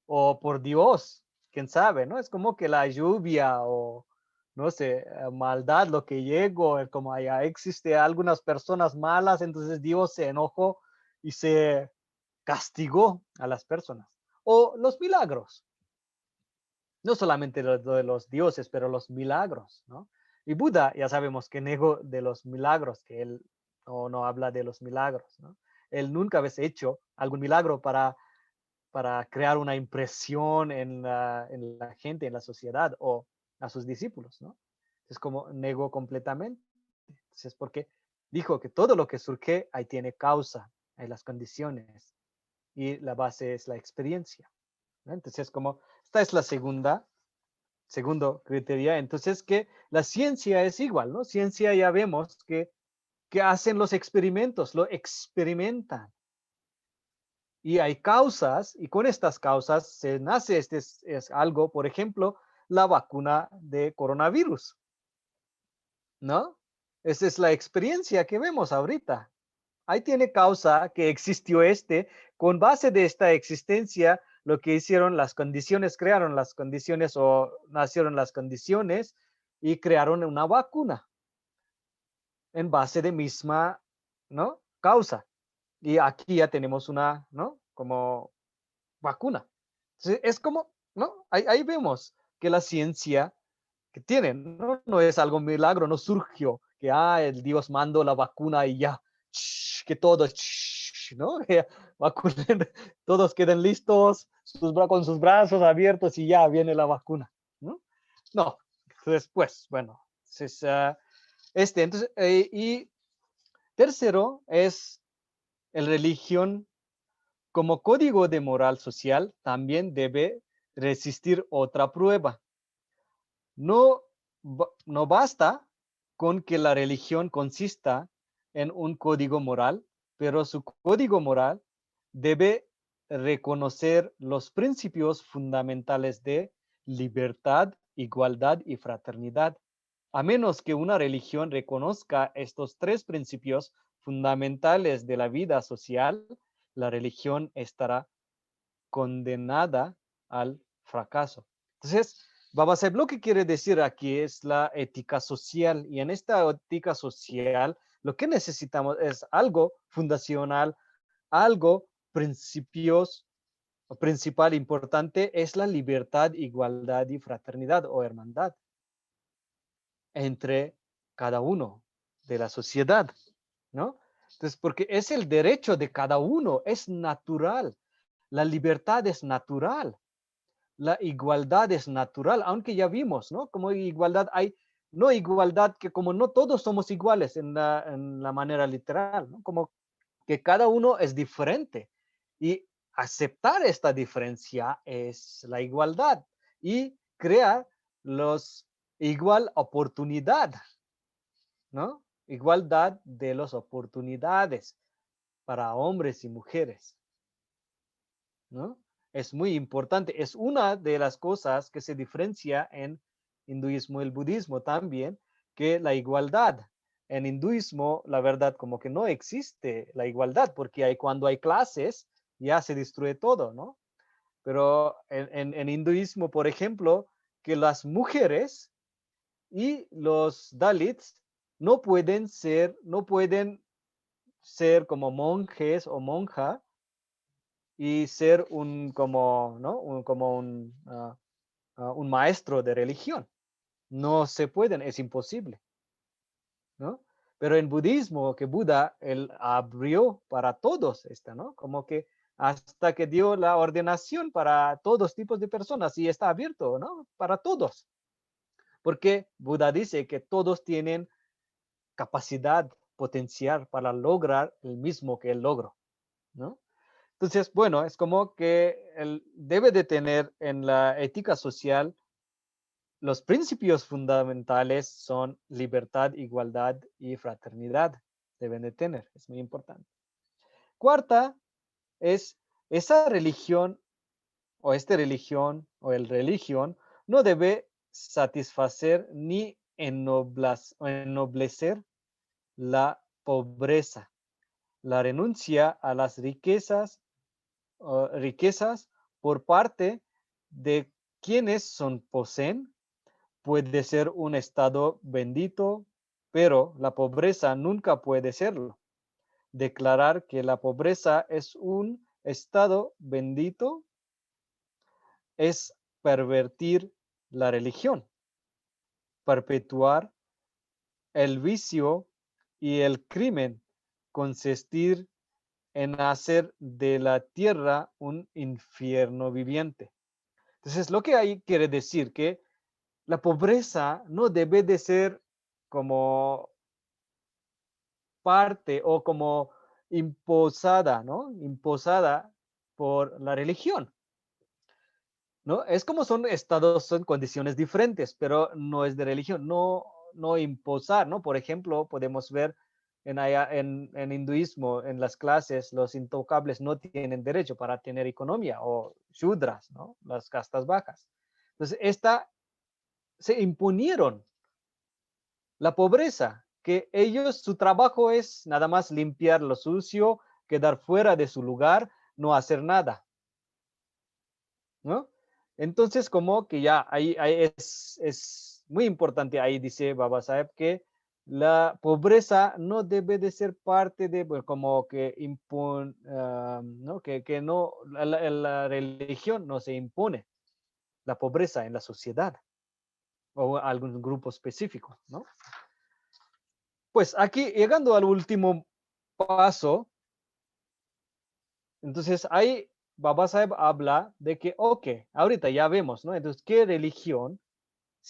O por Dios, quién sabe, ¿no? Es como que la lluvia o, no sé, maldad, lo que llegó, como allá existe algunas personas malas, entonces Dios se enojó y se castigó a las personas. O los milagros, no solamente lo de los dioses, pero los milagros, ¿no? Y Buda, ya sabemos que negó de los milagros, que él no habla de los milagros, ¿no? Él nunca había hecho algún milagro para crear una impresión en la gente, en la sociedad o a sus discípulos, ¿no? Es como negó completamente. Entonces, porque dijo que todo lo que surge ahí tiene causa, hay las condiciones y la base es la experiencia, ¿no? Entonces, como esta es la segundo criterio, entonces que la ciencia es igual, ¿no? Ciencia ya vemos que hacen los experimentos, lo experimentan. Y hay causas, y con estas causas se nace es algo, por ejemplo, la vacuna de coronavirus, ¿no? Esa es la experiencia que vemos ahorita. Ahí tiene causa que existió con base de esta existencia, lo que hicieron las condiciones, crearon las condiciones o nacieron las condiciones y crearon una vacuna en base de misma, ¿no? Causa. Y aquí ya tenemos una, ¿no? Como vacuna. Entonces, es como, ¿no? Ahí vemos que la ciencia que tienen, no es algo milagro, no surgió que el Dios mandó la vacuna y ya, que todos, ¿no? Vacunen, todos queden listos con sus brazos abiertos y ya viene la vacuna, ¿no? No, después, bueno, entonces, entonces, y tercero es el religión como código de moral social también debe resistir otra prueba. No, no basta con que la religión consista en un código moral, pero su código moral debe reconocer los principios fundamentales de libertad, igualdad y fraternidad. A menos que una religión reconozca estos tres principios fundamentales de la vida social, la religión estará condenada al fracaso. Entonces, Babaseb lo que quiere decir aquí es la ética social, y en esta ética social lo que necesitamos es algo fundacional, algo, principios principal importante es la libertad, igualdad y fraternidad o hermandad entre cada uno de la sociedad, ¿no? Entonces, porque es el derecho de cada uno, es natural. La libertad es natural. La igualdad es natural, aunque ya vimos, ¿no? Como igualdad hay, no igualdad que como no todos somos iguales en la manera literal, ¿no? Como que cada uno es diferente y aceptar esta diferencia es la igualdad y crea los igual oportunidad, ¿no? Igualdad de las oportunidades para hombres y mujeres, ¿no? Es muy importante. Es una de las cosas que se diferencia en hinduismo y el budismo también, que la igualdad. En hinduismo, la verdad, como que no existe la igualdad, porque cuando hay clases, ya se destruye todo, ¿no? Pero en hinduismo, por ejemplo, que las mujeres y los Dalits no pueden ser como monjes o monja y ser un como, ¿no? Un maestro de religión. No se pueden, es imposible, ¿no? Pero en budismo, que Buda, él abrió para todos esta, ¿no? Como que hasta que dio la ordenación para todos tipos de personas y está abierto, ¿no? Para todos. Porque Buda dice que todos tienen capacidad potencial para lograr el mismo que él logró, ¿no? Entonces, bueno, es como que él debe de tener en la ética social los principios fundamentales son libertad, igualdad y fraternidad. Deben de tener, es muy importante. Cuarta es esa religión o esta religión o el religión no debe satisfacer ni ennoblecer la pobreza, la renuncia a las riquezas por parte de quienes son poseen puede ser un estado bendito, pero la pobreza nunca puede serlo. Declarar que la pobreza es un estado bendito es pervertir la religión, perpetuar el vicio y el crimen, consistir en hacer de la tierra un infierno viviente. Entonces, lo que ahí quiere decir que la pobreza no debe de ser como parte o como imposada, ¿no? Imposada por la religión, ¿no? Es como son estados, son condiciones diferentes, pero no es de religión, no imposar, ¿no? Por ejemplo, podemos ver en hinduismo, en las clases, los intocables no tienen derecho para tener economía o shudras, ¿no? Las castas bajas. Entonces, se imponieron la pobreza, que ellos, su trabajo es nada más limpiar lo sucio, quedar fuera de su lugar, no hacer nada, ¿no? Entonces, como que ya ahí es muy importante, ahí dice Babasaheb que la pobreza no debe de ser parte de, pues, como que ¿no? Que no, la religión no se impone la pobreza en la sociedad o algún grupo específico, ¿no? Pues aquí, llegando al último paso, entonces ahí Babasaheb habla de que, ok, ahorita ya vemos, ¿no? Entonces, ¿qué religión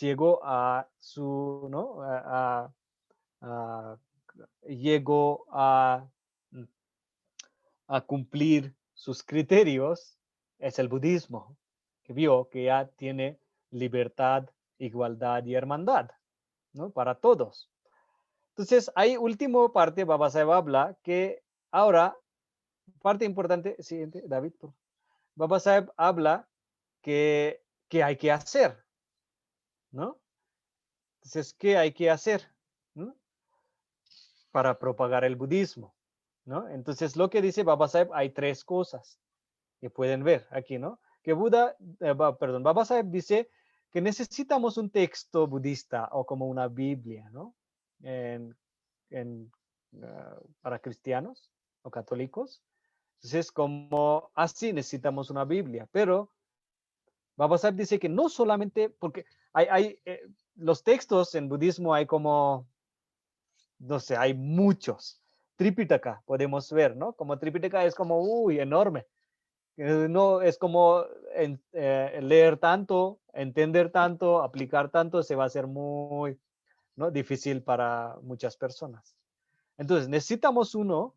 llegó a su, ¿no? A- llegó a cumplir sus criterios? Es el budismo, que vio que ya tiene libertad, igualdad y hermandad, ¿no? Para todos. Entonces, ahí último parte, Babasaheb habla que ahora parte importante, siguiente, David, por favor. Babasaheb habla que hay que hacer, ¿no? Entonces, ¿qué hay que hacer? ¿No? Para propagar el budismo, ¿no? Entonces, lo que dice Babasaheb, hay tres cosas que pueden ver aquí, ¿no? Que Babasaheb dice que necesitamos un texto budista o como una Biblia, ¿no? En, para cristianos o católicos. Entonces, como así necesitamos una Biblia, pero Babasaheb dice que no solamente, porque los textos en budismo hay como, no sé, hay muchos. Tripitaka podemos ver, ¿no? Como Tripitaka es como, uy, enorme. No es como leer tanto, entender tanto, aplicar tanto, se va a hacer muy, ¿no? Difícil para muchas personas. Entonces, necesitamos uno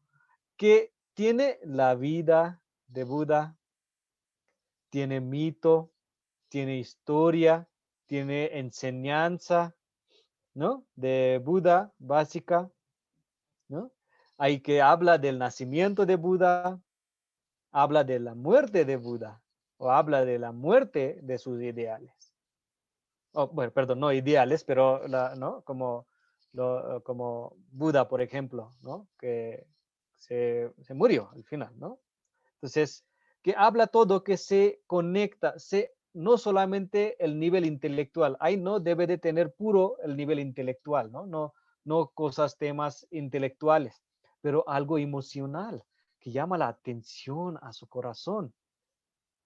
que tiene la vida de Buda, tiene mito, tiene historia, tiene enseñanza, ¿no? De Buda básica, ¿no? Hay que habla del nacimiento de Buda, habla de la muerte de Buda o habla de la muerte de sus ideales. Bueno, perdón, no ideales, pero ¿no? Como Buda, por ejemplo, ¿no? Que se murió al final, ¿no? Entonces, que habla todo, que se conecta, no solamente el nivel intelectual, ahí no debe de tener puro el nivel intelectual, ¿no? No cosas, temas intelectuales, pero algo emocional que llama la atención a su corazón,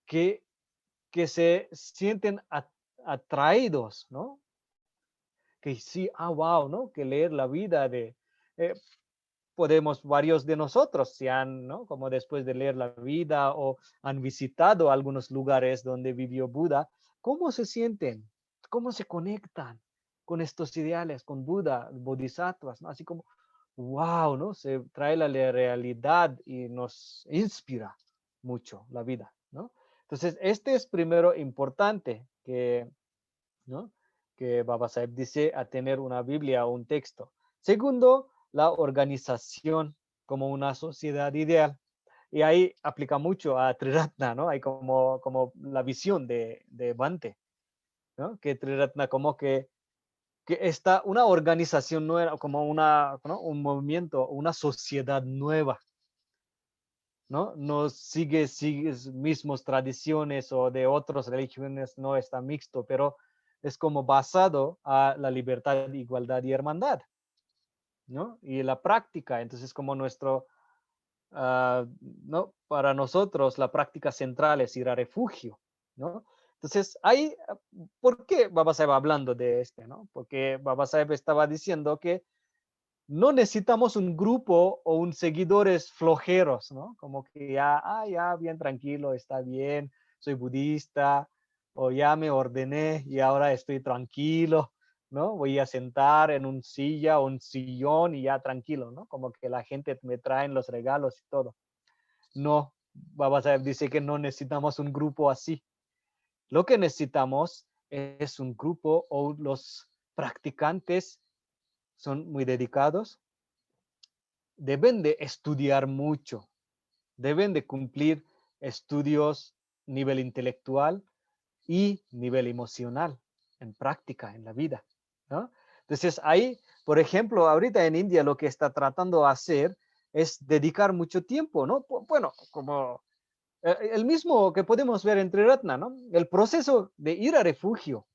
que, que se sienten atraídos, ¿no? Que sí, wow, ¿no? Que leer la vida eh, podemos, varios de nosotros, se han, ¿no? Como después de leer la vida o han visitado algunos lugares donde vivió Buda, ¿cómo se sienten? ¿Cómo se conectan con estos ideales, con Buda, bodhisattvas, ¿no? Así como, wow, ¿no? Se trae la realidad y nos inspira mucho la vida, ¿no? Entonces, este es primero importante que, ¿no? Que Babasaheb dice a tener una Biblia o un texto. Segundo, la organización como una sociedad ideal. Y ahí aplica mucho a Triratna, ¿no? Hay como la visión de Bhante, ¿no? Que Triratna como que está una organización nueva, como ¿no? Un movimiento, una sociedad nueva, ¿no? No sigue mismos tradiciones o de otras religiones, no está mixto, pero es como basado a la libertad, igualdad y hermandad, ¿no? Y la práctica, entonces como ¿no? Para nosotros la práctica central es ir a refugio, ¿no? Entonces, ¿por qué Babasaheb hablando de ¿no? Porque Babasaheb estaba diciendo que no necesitamos un grupo o un seguidores flojeros, ¿no? Como que ya, bien tranquilo, está bien, soy budista, o ya me ordené y ahora estoy tranquilo, ¿no? Voy a sentar en un silla o un sillón y ya tranquilo, ¿no? Como que la gente me trae los regalos y todo. No, Babasaheb dice que no necesitamos un grupo así. Lo que necesitamos es un grupo o los practicantes son muy dedicados, deben de estudiar mucho, deben de cumplir estudios nivel intelectual y nivel emocional en práctica, en la vida, ¿no? Entonces ahí, por ejemplo, ahorita en India lo que está tratando de hacer es dedicar mucho tiempo, ¿no? Bueno, como el mismo que podemos ver entre Ratna, ¿no? El proceso de ir a refugio,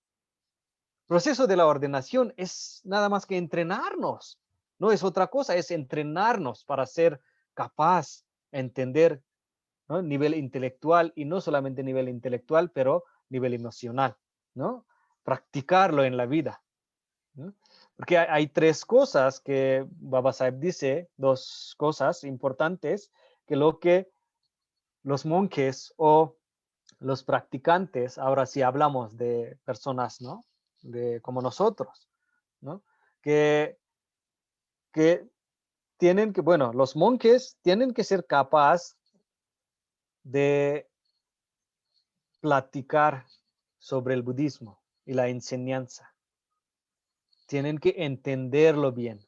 proceso de la ordenación es nada más que entrenarnos, no es otra cosa, es entrenarnos para ser capaz de entender, ¿no? Nivel intelectual y no solamente nivel intelectual, pero nivel emocional, ¿no? Practicarlo en la vida, ¿no? Porque hay tres cosas que Babasaheb dice, dos cosas importantes, que lo que los monjes o los practicantes, ahora sí hablamos de personas, ¿no? Como nosotros, ¿no? Que, que tienen que, bueno, los monjes tienen que ser capaces de platicar sobre el budismo y la enseñanza. Tienen que entenderlo bien,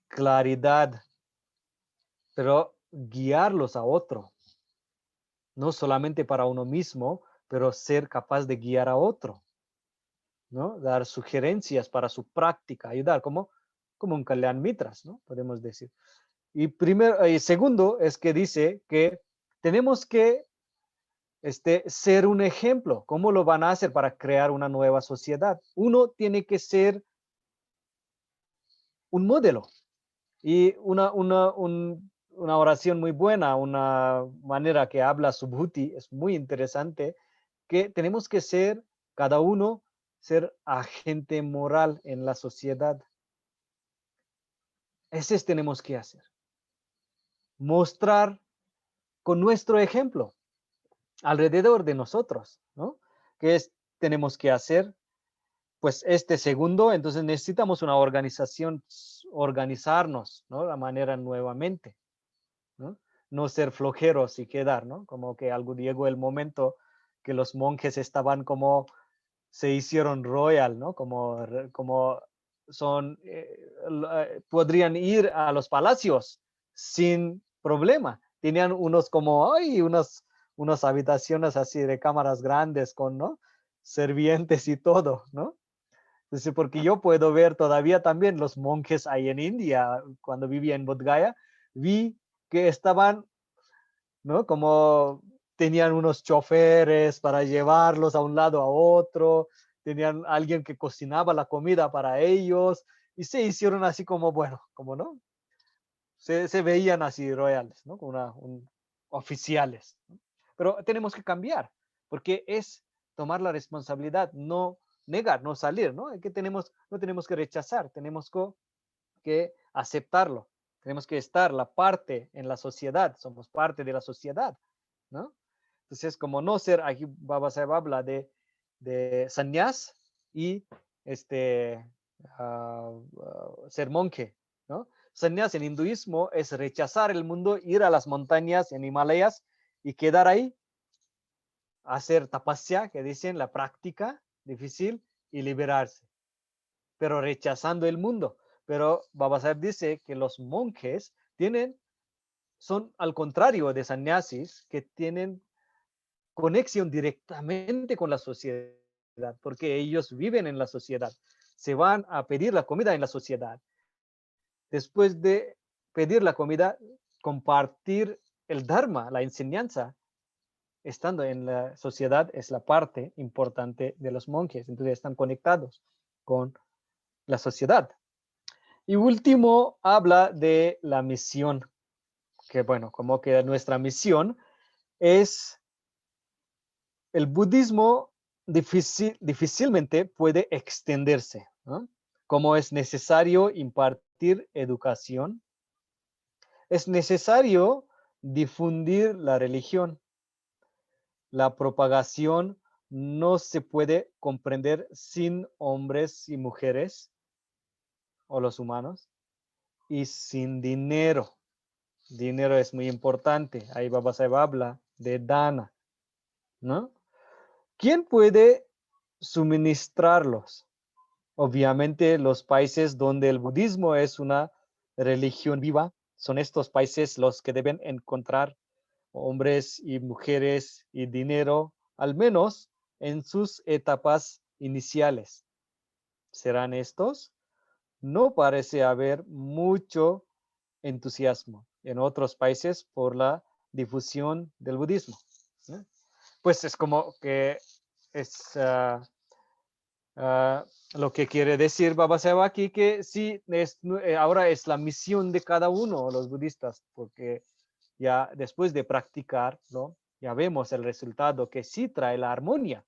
claridad, pero guiarlos a otro, no solamente para uno mismo, pero ser capaz de guiar a otro, ¿no? Dar sugerencias para su práctica, ayudar, como un Kalyan Mitras, ¿no? Podemos decir. Y segundo es que dice que tenemos que ser un ejemplo. ¿Cómo lo van a hacer para crear una nueva sociedad? Uno tiene que ser un modelo y una oración muy buena, una manera que habla Subhuti, es muy interesante, que tenemos que ser, cada uno, ser agente moral en la sociedad. Ese tenemos que hacer. Mostrar con nuestro ejemplo alrededor de nosotros, ¿no? ¿Qué tenemos que hacer? Pues segundo, entonces necesitamos una organización, organizarnos, ¿no? La manera nuevamente, ¿no? No ser flojeros y quedar, ¿no? Como que algo llegó el momento que los monjes estaban como, se hicieron royal, ¿no? Como son, podrían ir a los palacios sin problema. Tenían unos como, ay, unas habitaciones así de cámaras grandes con, ¿no? Servientes y todo, ¿no? Entonces, porque yo puedo ver todavía también los monjes ahí en India, cuando vivía en Bodh Gaya, vi que estaban, ¿no? Como tenían unos choferes para llevarlos a un lado a otro, tenían alguien que cocinaba la comida para ellos y se hicieron así como, bueno, como no, se veían así royales, ¿no? Como oficiales. ¿No? Pero tenemos que cambiar, porque es tomar la responsabilidad, no negar, no salir, ¿no? No tenemos que rechazar, tenemos que aceptarlo. Tenemos que estar la parte en la sociedad, somos parte de la sociedad, ¿no? Entonces, como no ser, aquí Baba Sahib habla de sannyas y ser monje, ¿no? Sannyas en hinduismo es rechazar el mundo, ir a las montañas en Himalayas y quedar ahí, hacer tapasya, que dicen la práctica difícil, y liberarse, pero rechazando el mundo. Pero Baba Sahib dice que los monjes son al contrario de sannyasis, que tienen conexión directamente con la sociedad, porque ellos viven en la sociedad, se van a pedir la comida en la sociedad. Después de pedir la comida, compartir el Dharma, la enseñanza, estando en la sociedad es la parte importante de los monjes, entonces están conectados con la sociedad. Y último, habla de la misión, que bueno, como que nuestra misión es, el budismo difícilmente puede extenderse, ¿no? Como es necesario impartir educación, es necesario difundir la religión. La propagación no se puede comprender sin hombres y mujeres o los humanos y sin dinero. Dinero es muy importante. Ahí Baba Sahib habla de dana, ¿no? ¿Quién puede suministrarlos? Obviamente los países donde el budismo es una religión viva, son estos países los que deben encontrar hombres y mujeres y dinero, al menos en sus etapas iniciales. ¿Serán estos? No parece haber mucho entusiasmo en otros países por la difusión del budismo. ¿No? Pues es como que es lo que quiere decir Baba Sahib aquí, que sí, ahora es la misión de cada uno, los budistas, porque ya después de practicar, ¿no? Ya vemos el resultado que sí trae la armonía,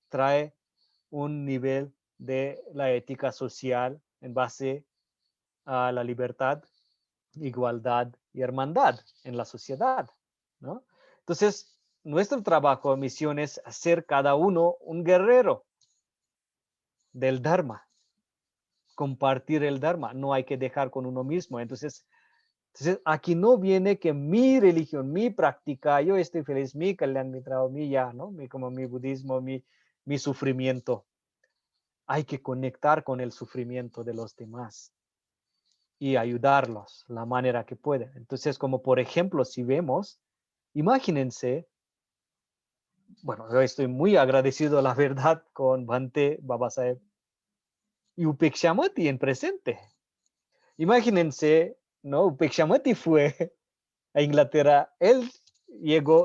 trae un nivel de la ética social en base a la libertad, igualdad y hermandad en la sociedad, ¿no? Entonces, nuestro trabajo, misión es hacer cada uno un guerrero del Dharma, compartir el Dharma, no hay que dejar con uno mismo. Entonces aquí no viene que mi religión, mi práctica, yo estoy feliz, mi Kalyan Mitra, mi ya, ¿no? Como mi budismo, mi sufrimiento. Hay que conectar con el sufrimiento de los demás y ayudarlos la manera que pueden. Entonces, como por ejemplo, si vemos, imagínense, bueno, yo estoy muy agradecido, la verdad, con Bhante Baba Sahib y Upekshamati en presente. Imagínense, ¿no? Upekshamati fue a Inglaterra, él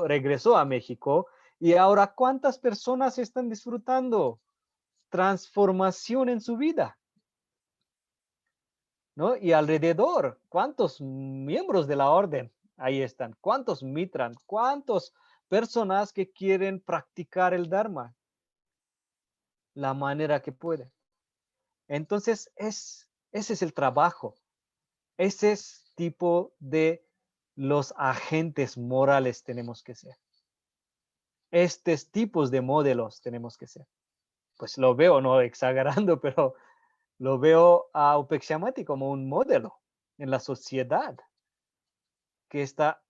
regresó a México y ahora ¿cuántas personas están disfrutando transformación en su vida? ¿no? Y alrededor, ¿cuántos miembros de la orden ahí están? ¿Cuántos mitran? ¿Cuántas personas que quieren practicar el Dharma la manera que pueden? Entonces, ese es el trabajo. Ese es tipo de los agentes morales tenemos que ser. Estos tipos de modelos tenemos que ser. Pues lo veo, no exagerando, pero lo veo a Upek Shamati como un modelo en la sociedad que está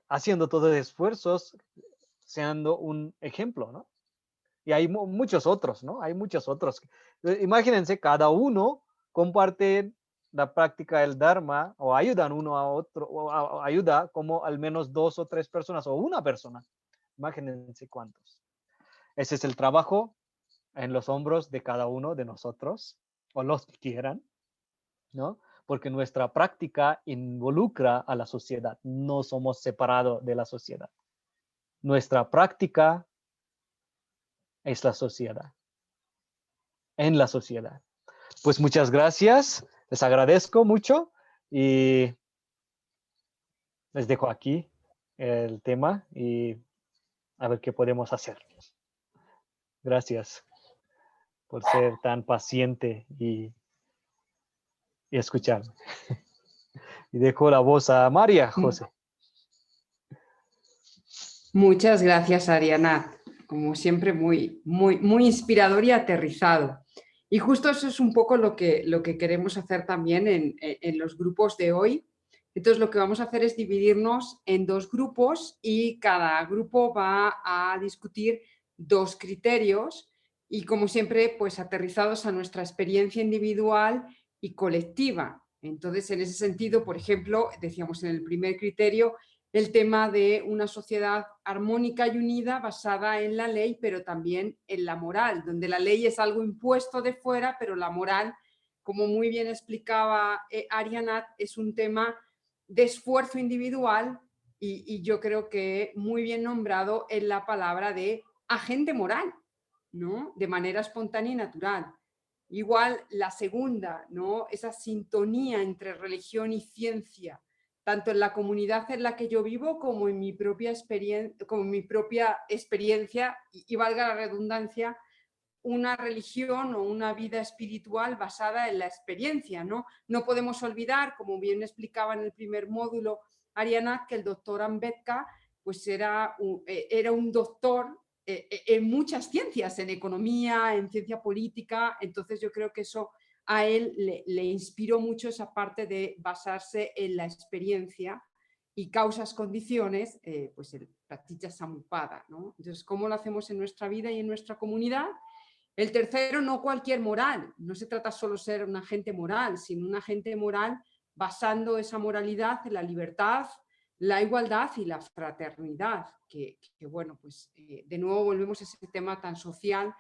haciendo todos los esfuerzos, siendo un ejemplo, ¿no? Y hay muchos otros, ¿no? Hay muchos otros. Imagínense, cada uno comparte la práctica del Dharma o ayudan uno a otro, o ayuda como al menos 2 o 3 personas o una persona. Imagínense cuántos. Ese es el trabajo en los hombros de cada uno de nosotros, o los que quieran, ¿no? Porque nuestra práctica involucra a la sociedad. No somos separados de la sociedad. Nuestra práctica es la sociedad, en la sociedad. Pues muchas gracias, les agradezco mucho y les dejo aquí el tema y a ver qué podemos hacer. Gracias por ser tan paciente y escucharme. Y dejo la voz a María José. Muchas gracias, Ariana. Como siempre, muy inspirador y aterrizado. Y justo eso es un poco lo que queremos hacer también en los grupos de hoy. Entonces, lo que vamos a hacer es dividirnos en 2 grupos y cada grupo va a discutir 2 criterios y, como siempre, pues aterrizados a nuestra experiencia individual y colectiva. Entonces, en ese sentido, por ejemplo, decíamos en el primer criterio, el tema de una sociedad armónica y unida basada en la ley, pero también en la moral, donde la ley es algo impuesto de fuera, pero la moral, como muy bien explicaba Arianat, es un tema de esfuerzo individual y yo creo que muy bien nombrado en la palabra de agente moral, ¿no? De manera espontánea y natural. Igual la segunda, ¿no? Esa sintonía entre religión y ciencia, tanto en la comunidad en la que yo vivo como en mi propia experiencia y valga la redundancia, una religión o una vida espiritual basada en la experiencia, ¿no? No podemos olvidar, como bien explicaba en el primer módulo Ariana, que el doctor Ambedkar pues era un doctor en muchas ciencias, en economía, en ciencia política, entonces yo creo que eso a él le inspiró mucho esa parte de basarse en la experiencia y causas, condiciones, pues el Pratitya Samuppada, ¿no? Entonces, ¿cómo lo hacemos en nuestra vida y en nuestra comunidad? El tercero, no cualquier moral, no se trata solo de ser un agente moral, sino un agente moral basando esa moralidad en la libertad, la igualdad y la fraternidad, que bueno, pues de nuevo volvemos a ese tema tan social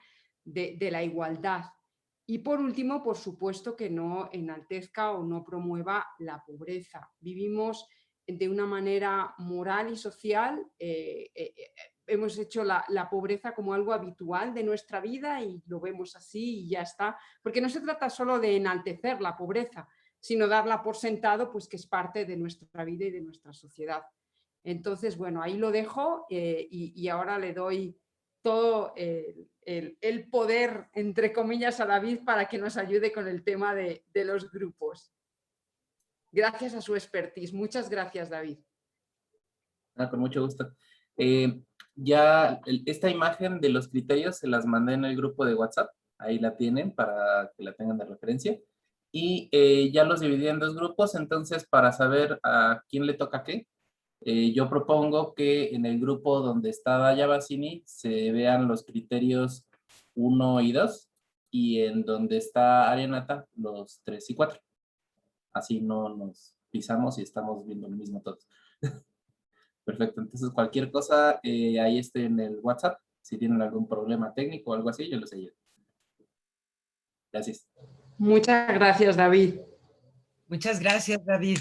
de la igualdad. Y por último, por supuesto que no enaltezca o no promueva la pobreza. Vivimos de una manera moral y social, hemos hecho la pobreza como algo habitual de nuestra vida y lo vemos así y ya está, porque no se trata solo de enaltecer la pobreza, sino darla por sentado, pues que es parte de nuestra vida y de nuestra sociedad. Entonces, bueno, ahí lo dejo y ahora le doy todo el poder, entre comillas, a David para que nos ayude con el tema de los grupos. Gracias a su expertise. Muchas gracias, David. Con mucho gusto. Ya esta imagen de los criterios se las mandé en el grupo de WhatsApp. Ahí la tienen para que la tengan de referencia. Y ya los dividí en 2 grupos, entonces para saber a quién le toca qué, yo propongo que en el grupo donde está Daya Bassini se vean los criterios 1 y 2 y en donde está Arianata los 3 y 4. Así no nos pisamos y estamos viendo lo mismo todos. Perfecto, entonces cualquier cosa, ahí estoy en el WhatsApp. Si tienen algún problema técnico o algo así, yo los ayudo. Gracias. Muchas gracias, David. Muchas gracias, David.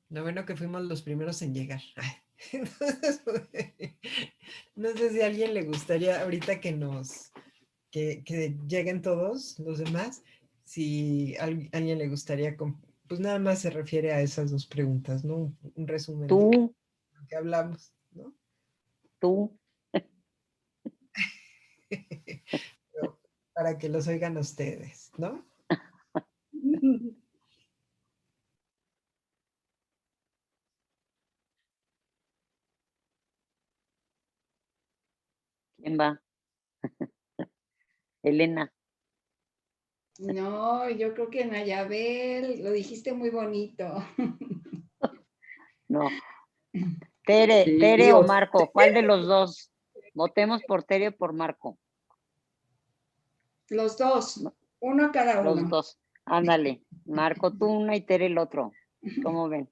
Lo bueno que fuimos los primeros en llegar. Ay, entonces, no sé si a alguien le gustaría ahorita que lleguen todos los demás, si a alguien le gustaría, pues nada más se refiere a esas dos preguntas, ¿no? Un resumen de Tú, lo que hablamos, ¿no? tú. Pero para que los oigan ustedes, ¿no? ¿Quién va? Elena. No, yo creo que Nayabel, lo dijiste muy bonito. No. Tere, Sí, Tere o Dios. Marco, ¿cuál de los dos? Votemos por Tere o por Marco. Los dos, No, uno cada los uno. dos. Ándale. Marco tú una y Tere el otro. ¿Cómo ven?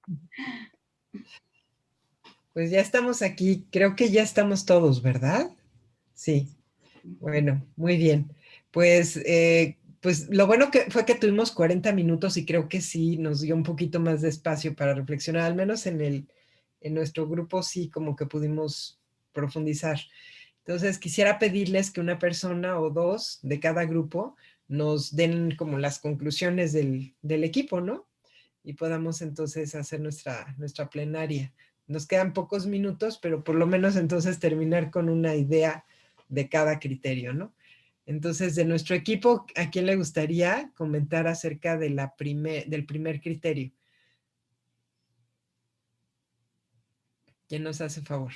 Pues ya estamos aquí, creo que ya estamos todos, ¿verdad? Sí, bueno, muy bien. Pues lo bueno que fue que tuvimos 40 minutos y creo que sí nos dio un poquito más de espacio para reflexionar, al menos en nuestro grupo sí como que pudimos profundizar. Entonces quisiera pedirles que una persona o dos de cada grupo nos den como las conclusiones del equipo, ¿no? Y podamos entonces hacer nuestra plenaria. Nos quedan pocos minutos, pero por lo menos entonces terminar con una idea de cada criterio, ¿no? Entonces, de nuestro equipo, ¿a quién le gustaría comentar acerca de del primer criterio? ¿Quién nos hace favor?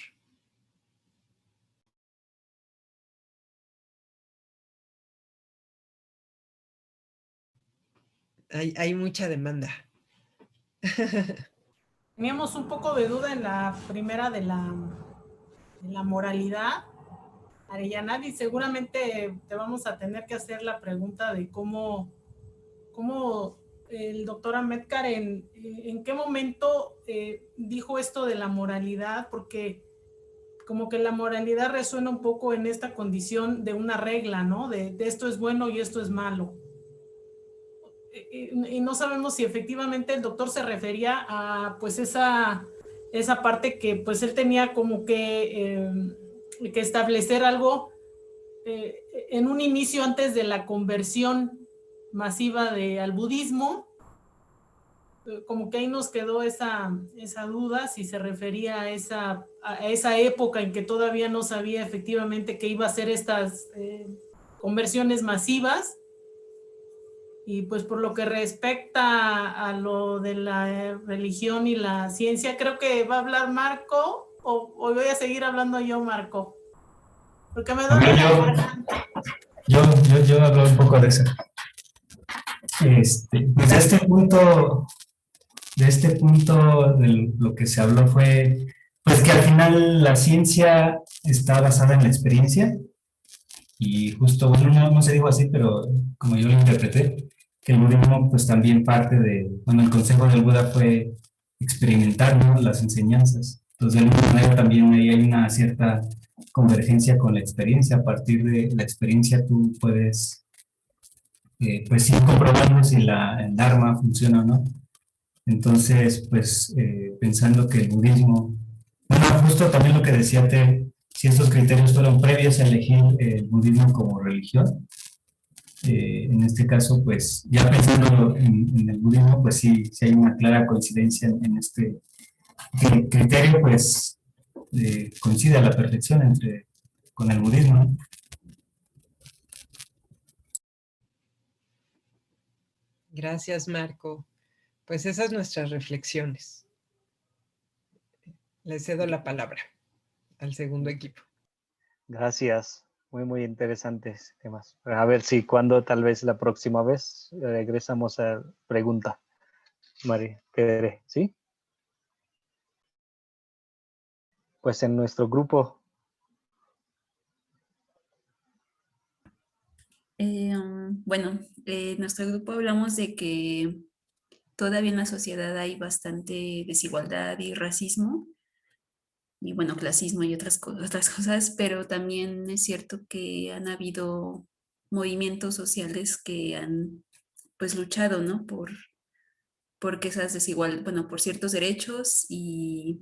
Hay mucha demanda. Teníamos un poco de duda en la primera de la moralidad, Arellana, y seguramente te vamos a tener que hacer la pregunta de cómo el doctor Ambedkar en qué momento dijo esto de la moralidad, porque como que la moralidad resuena un poco en esta condición de una regla, ¿no? De esto es bueno y esto es malo. Y no sabemos si efectivamente el doctor se refería a pues esa parte que pues él tenía como que establecer algo en un inicio antes de la conversión masiva al budismo, como que ahí nos quedó esa duda si se refería a esa época en que todavía no sabía efectivamente que iba a ser estas conversiones masivas. Y pues por lo que respecta a lo de la religión y la ciencia, creo que va a hablar Marco, o voy a seguir hablando yo, Marco. Porque me duele la garganta. Yo hablo un poco de eso. Pues de este punto de lo que se habló fue, pues que al final la ciencia está basada en la experiencia y justo, bueno, no se dijo así, pero como yo lo interpreté, que el budismo pues también parte de, bueno, el consejo del Buda fue experimentar, ¿no?, las enseñanzas. Entonces, de alguna manera también ahí hay una cierta convergencia con la experiencia. A partir de la experiencia tú puedes, pues ir comprobando si el Dharma funciona o no. Entonces, pues pensando que el budismo, bueno, justo también lo que decía Te, si estos criterios fueron previos a elegir el budismo como religión, en este caso, pues ya pensando en el budismo, pues sí, sí hay una clara coincidencia en este criterio, pues coincide a la perfección con el budismo, ¿no? Gracias, Marco. Pues esas nuestras reflexiones. Le cedo la palabra al segundo equipo. Gracias. Muy interesantes temas. A ver si cuando tal vez la próxima vez regresamos a pregunta. María Tere, ¿sí? Pues en nuestro grupo. Bueno, en nuestro grupo hablamos de que todavía en la sociedad hay bastante desigualdad y racismo, y bueno, clasismo y otras cosas, pero también es cierto que han habido movimientos sociales que han pues luchado, ¿no? porque esas desigualdades, bueno, por ciertos derechos y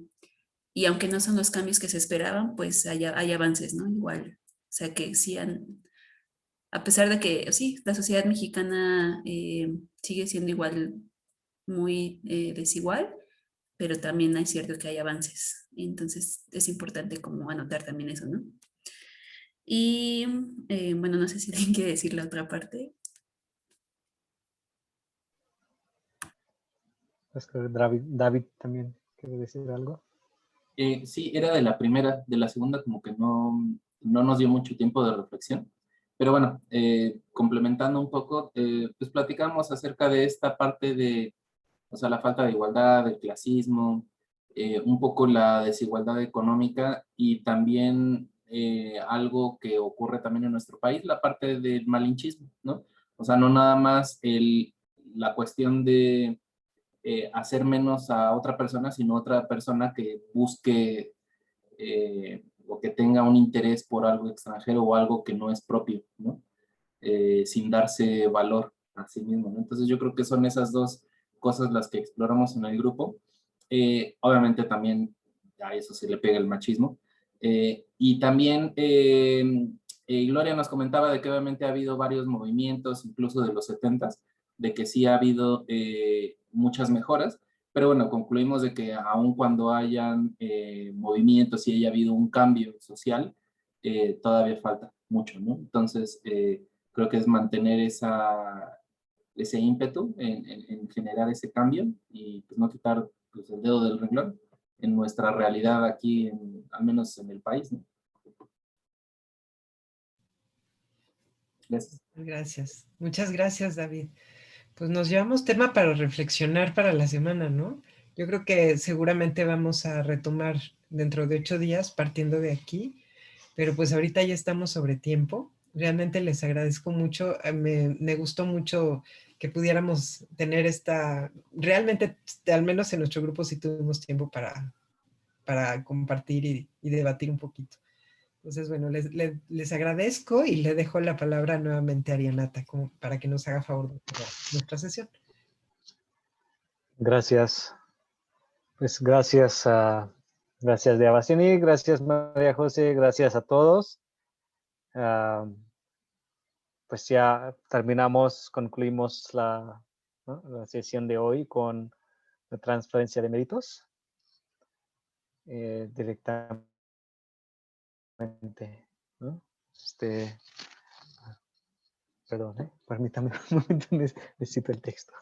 aunque no son los cambios que se esperaban, pues hay avances, ¿no? Igual, o sea que sí a pesar de que sí, la sociedad mexicana sigue siendo igual muy desigual, pero también es cierto que hay avances. Entonces es importante como anotar también eso, ¿no? Y bueno, no sé si alguien quiere decir la otra parte. Es que David también quiere decir algo. Sí, era de la primera, de la segunda como que no nos dio mucho tiempo de reflexión. Pero bueno, complementando un poco, pues platicamos acerca de esta parte de, o sea, la falta de igualdad, el clasismo, un poco la desigualdad económica y también algo que ocurre también en nuestro país, la parte del malinchismo, ¿no? O sea, no nada más la cuestión de hacer menos a otra persona, sino otra persona que busque o que tenga un interés por algo extranjero o algo que no es propio, ¿no? Sin darse valor a sí mismo, ¿no? Entonces yo creo que son esas dos cosas las que exploramos en el grupo. Obviamente también a eso se le pega el machismo. Y también Gloria nos comentaba de que obviamente ha habido varios movimientos, incluso de los 70s, de que sí ha habido muchas mejoras, pero bueno, concluimos de que aun cuando hayan movimientos y haya habido un cambio social, todavía falta mucho, ¿no? Entonces, creo que es mantener ese ímpetu en generar ese cambio y pues no quitar pues, el dedo del renglón en nuestra realidad aquí, al menos en el país, ¿no? Gracias. Gracias. Muchas gracias, David. Pues nos llevamos tema para reflexionar para la semana, ¿no? Yo creo que seguramente vamos a retomar dentro de 8 días partiendo de aquí, pero pues ahorita ya estamos sobre tiempo. Realmente les agradezco mucho. Me gustó mucho que pudiéramos tener realmente, al menos en nuestro grupo sí tuvimos tiempo para compartir y debatir un poquito. Entonces, bueno, les agradezco y le dejo la palabra nuevamente a Arianata como para que nos haga favor de nuestra sesión. Gracias. Pues gracias Devasini, gracias María José, gracias a todos. Pues ya concluimos la sesión de hoy con la transferencia de méritos directamente, ¿no? Perdón, permítame un momento, necesito el texto.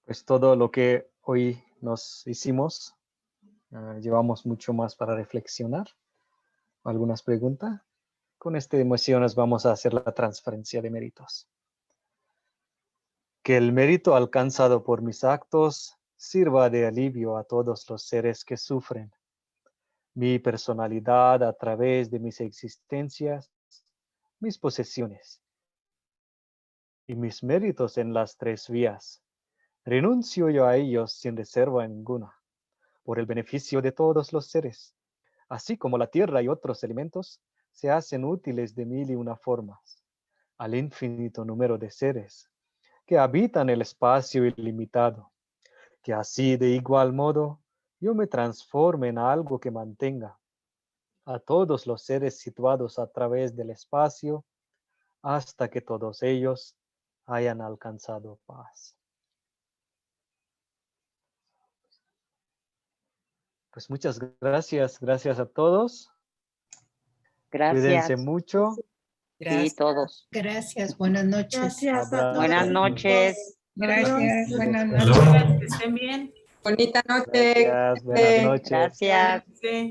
Pues todo lo que hoy nos hicimos, llevamos mucho más para reflexionar. ¿Algunas preguntas? Con esta emoción nos vamos a hacer la transferencia de méritos. Que el mérito alcanzado por mis actos sirva de alivio a todos los seres que sufren. Mi personalidad a través de mis existencias, mis posesiones y mis méritos en las 3 vías. Renuncio yo a ellos sin reserva ninguna, por el beneficio de todos los seres, así como la tierra y otros elementos se hacen útiles de 1001 formas, al infinito número de seres que habitan el espacio ilimitado, que así de igual modo yo me transforme en algo que mantenga a todos los seres situados a través del espacio hasta que todos ellos hayan alcanzado paz. Pues muchas gracias a todos. Gracias. Cuídense mucho. Sí, todos. Gracias, buenas noches. Gracias a todos. Buenas noches. Gracias, buenas Hasta luego. noches. Que estén bien. Bonita noche. Gracias, buenas noches. Gracias. Sí.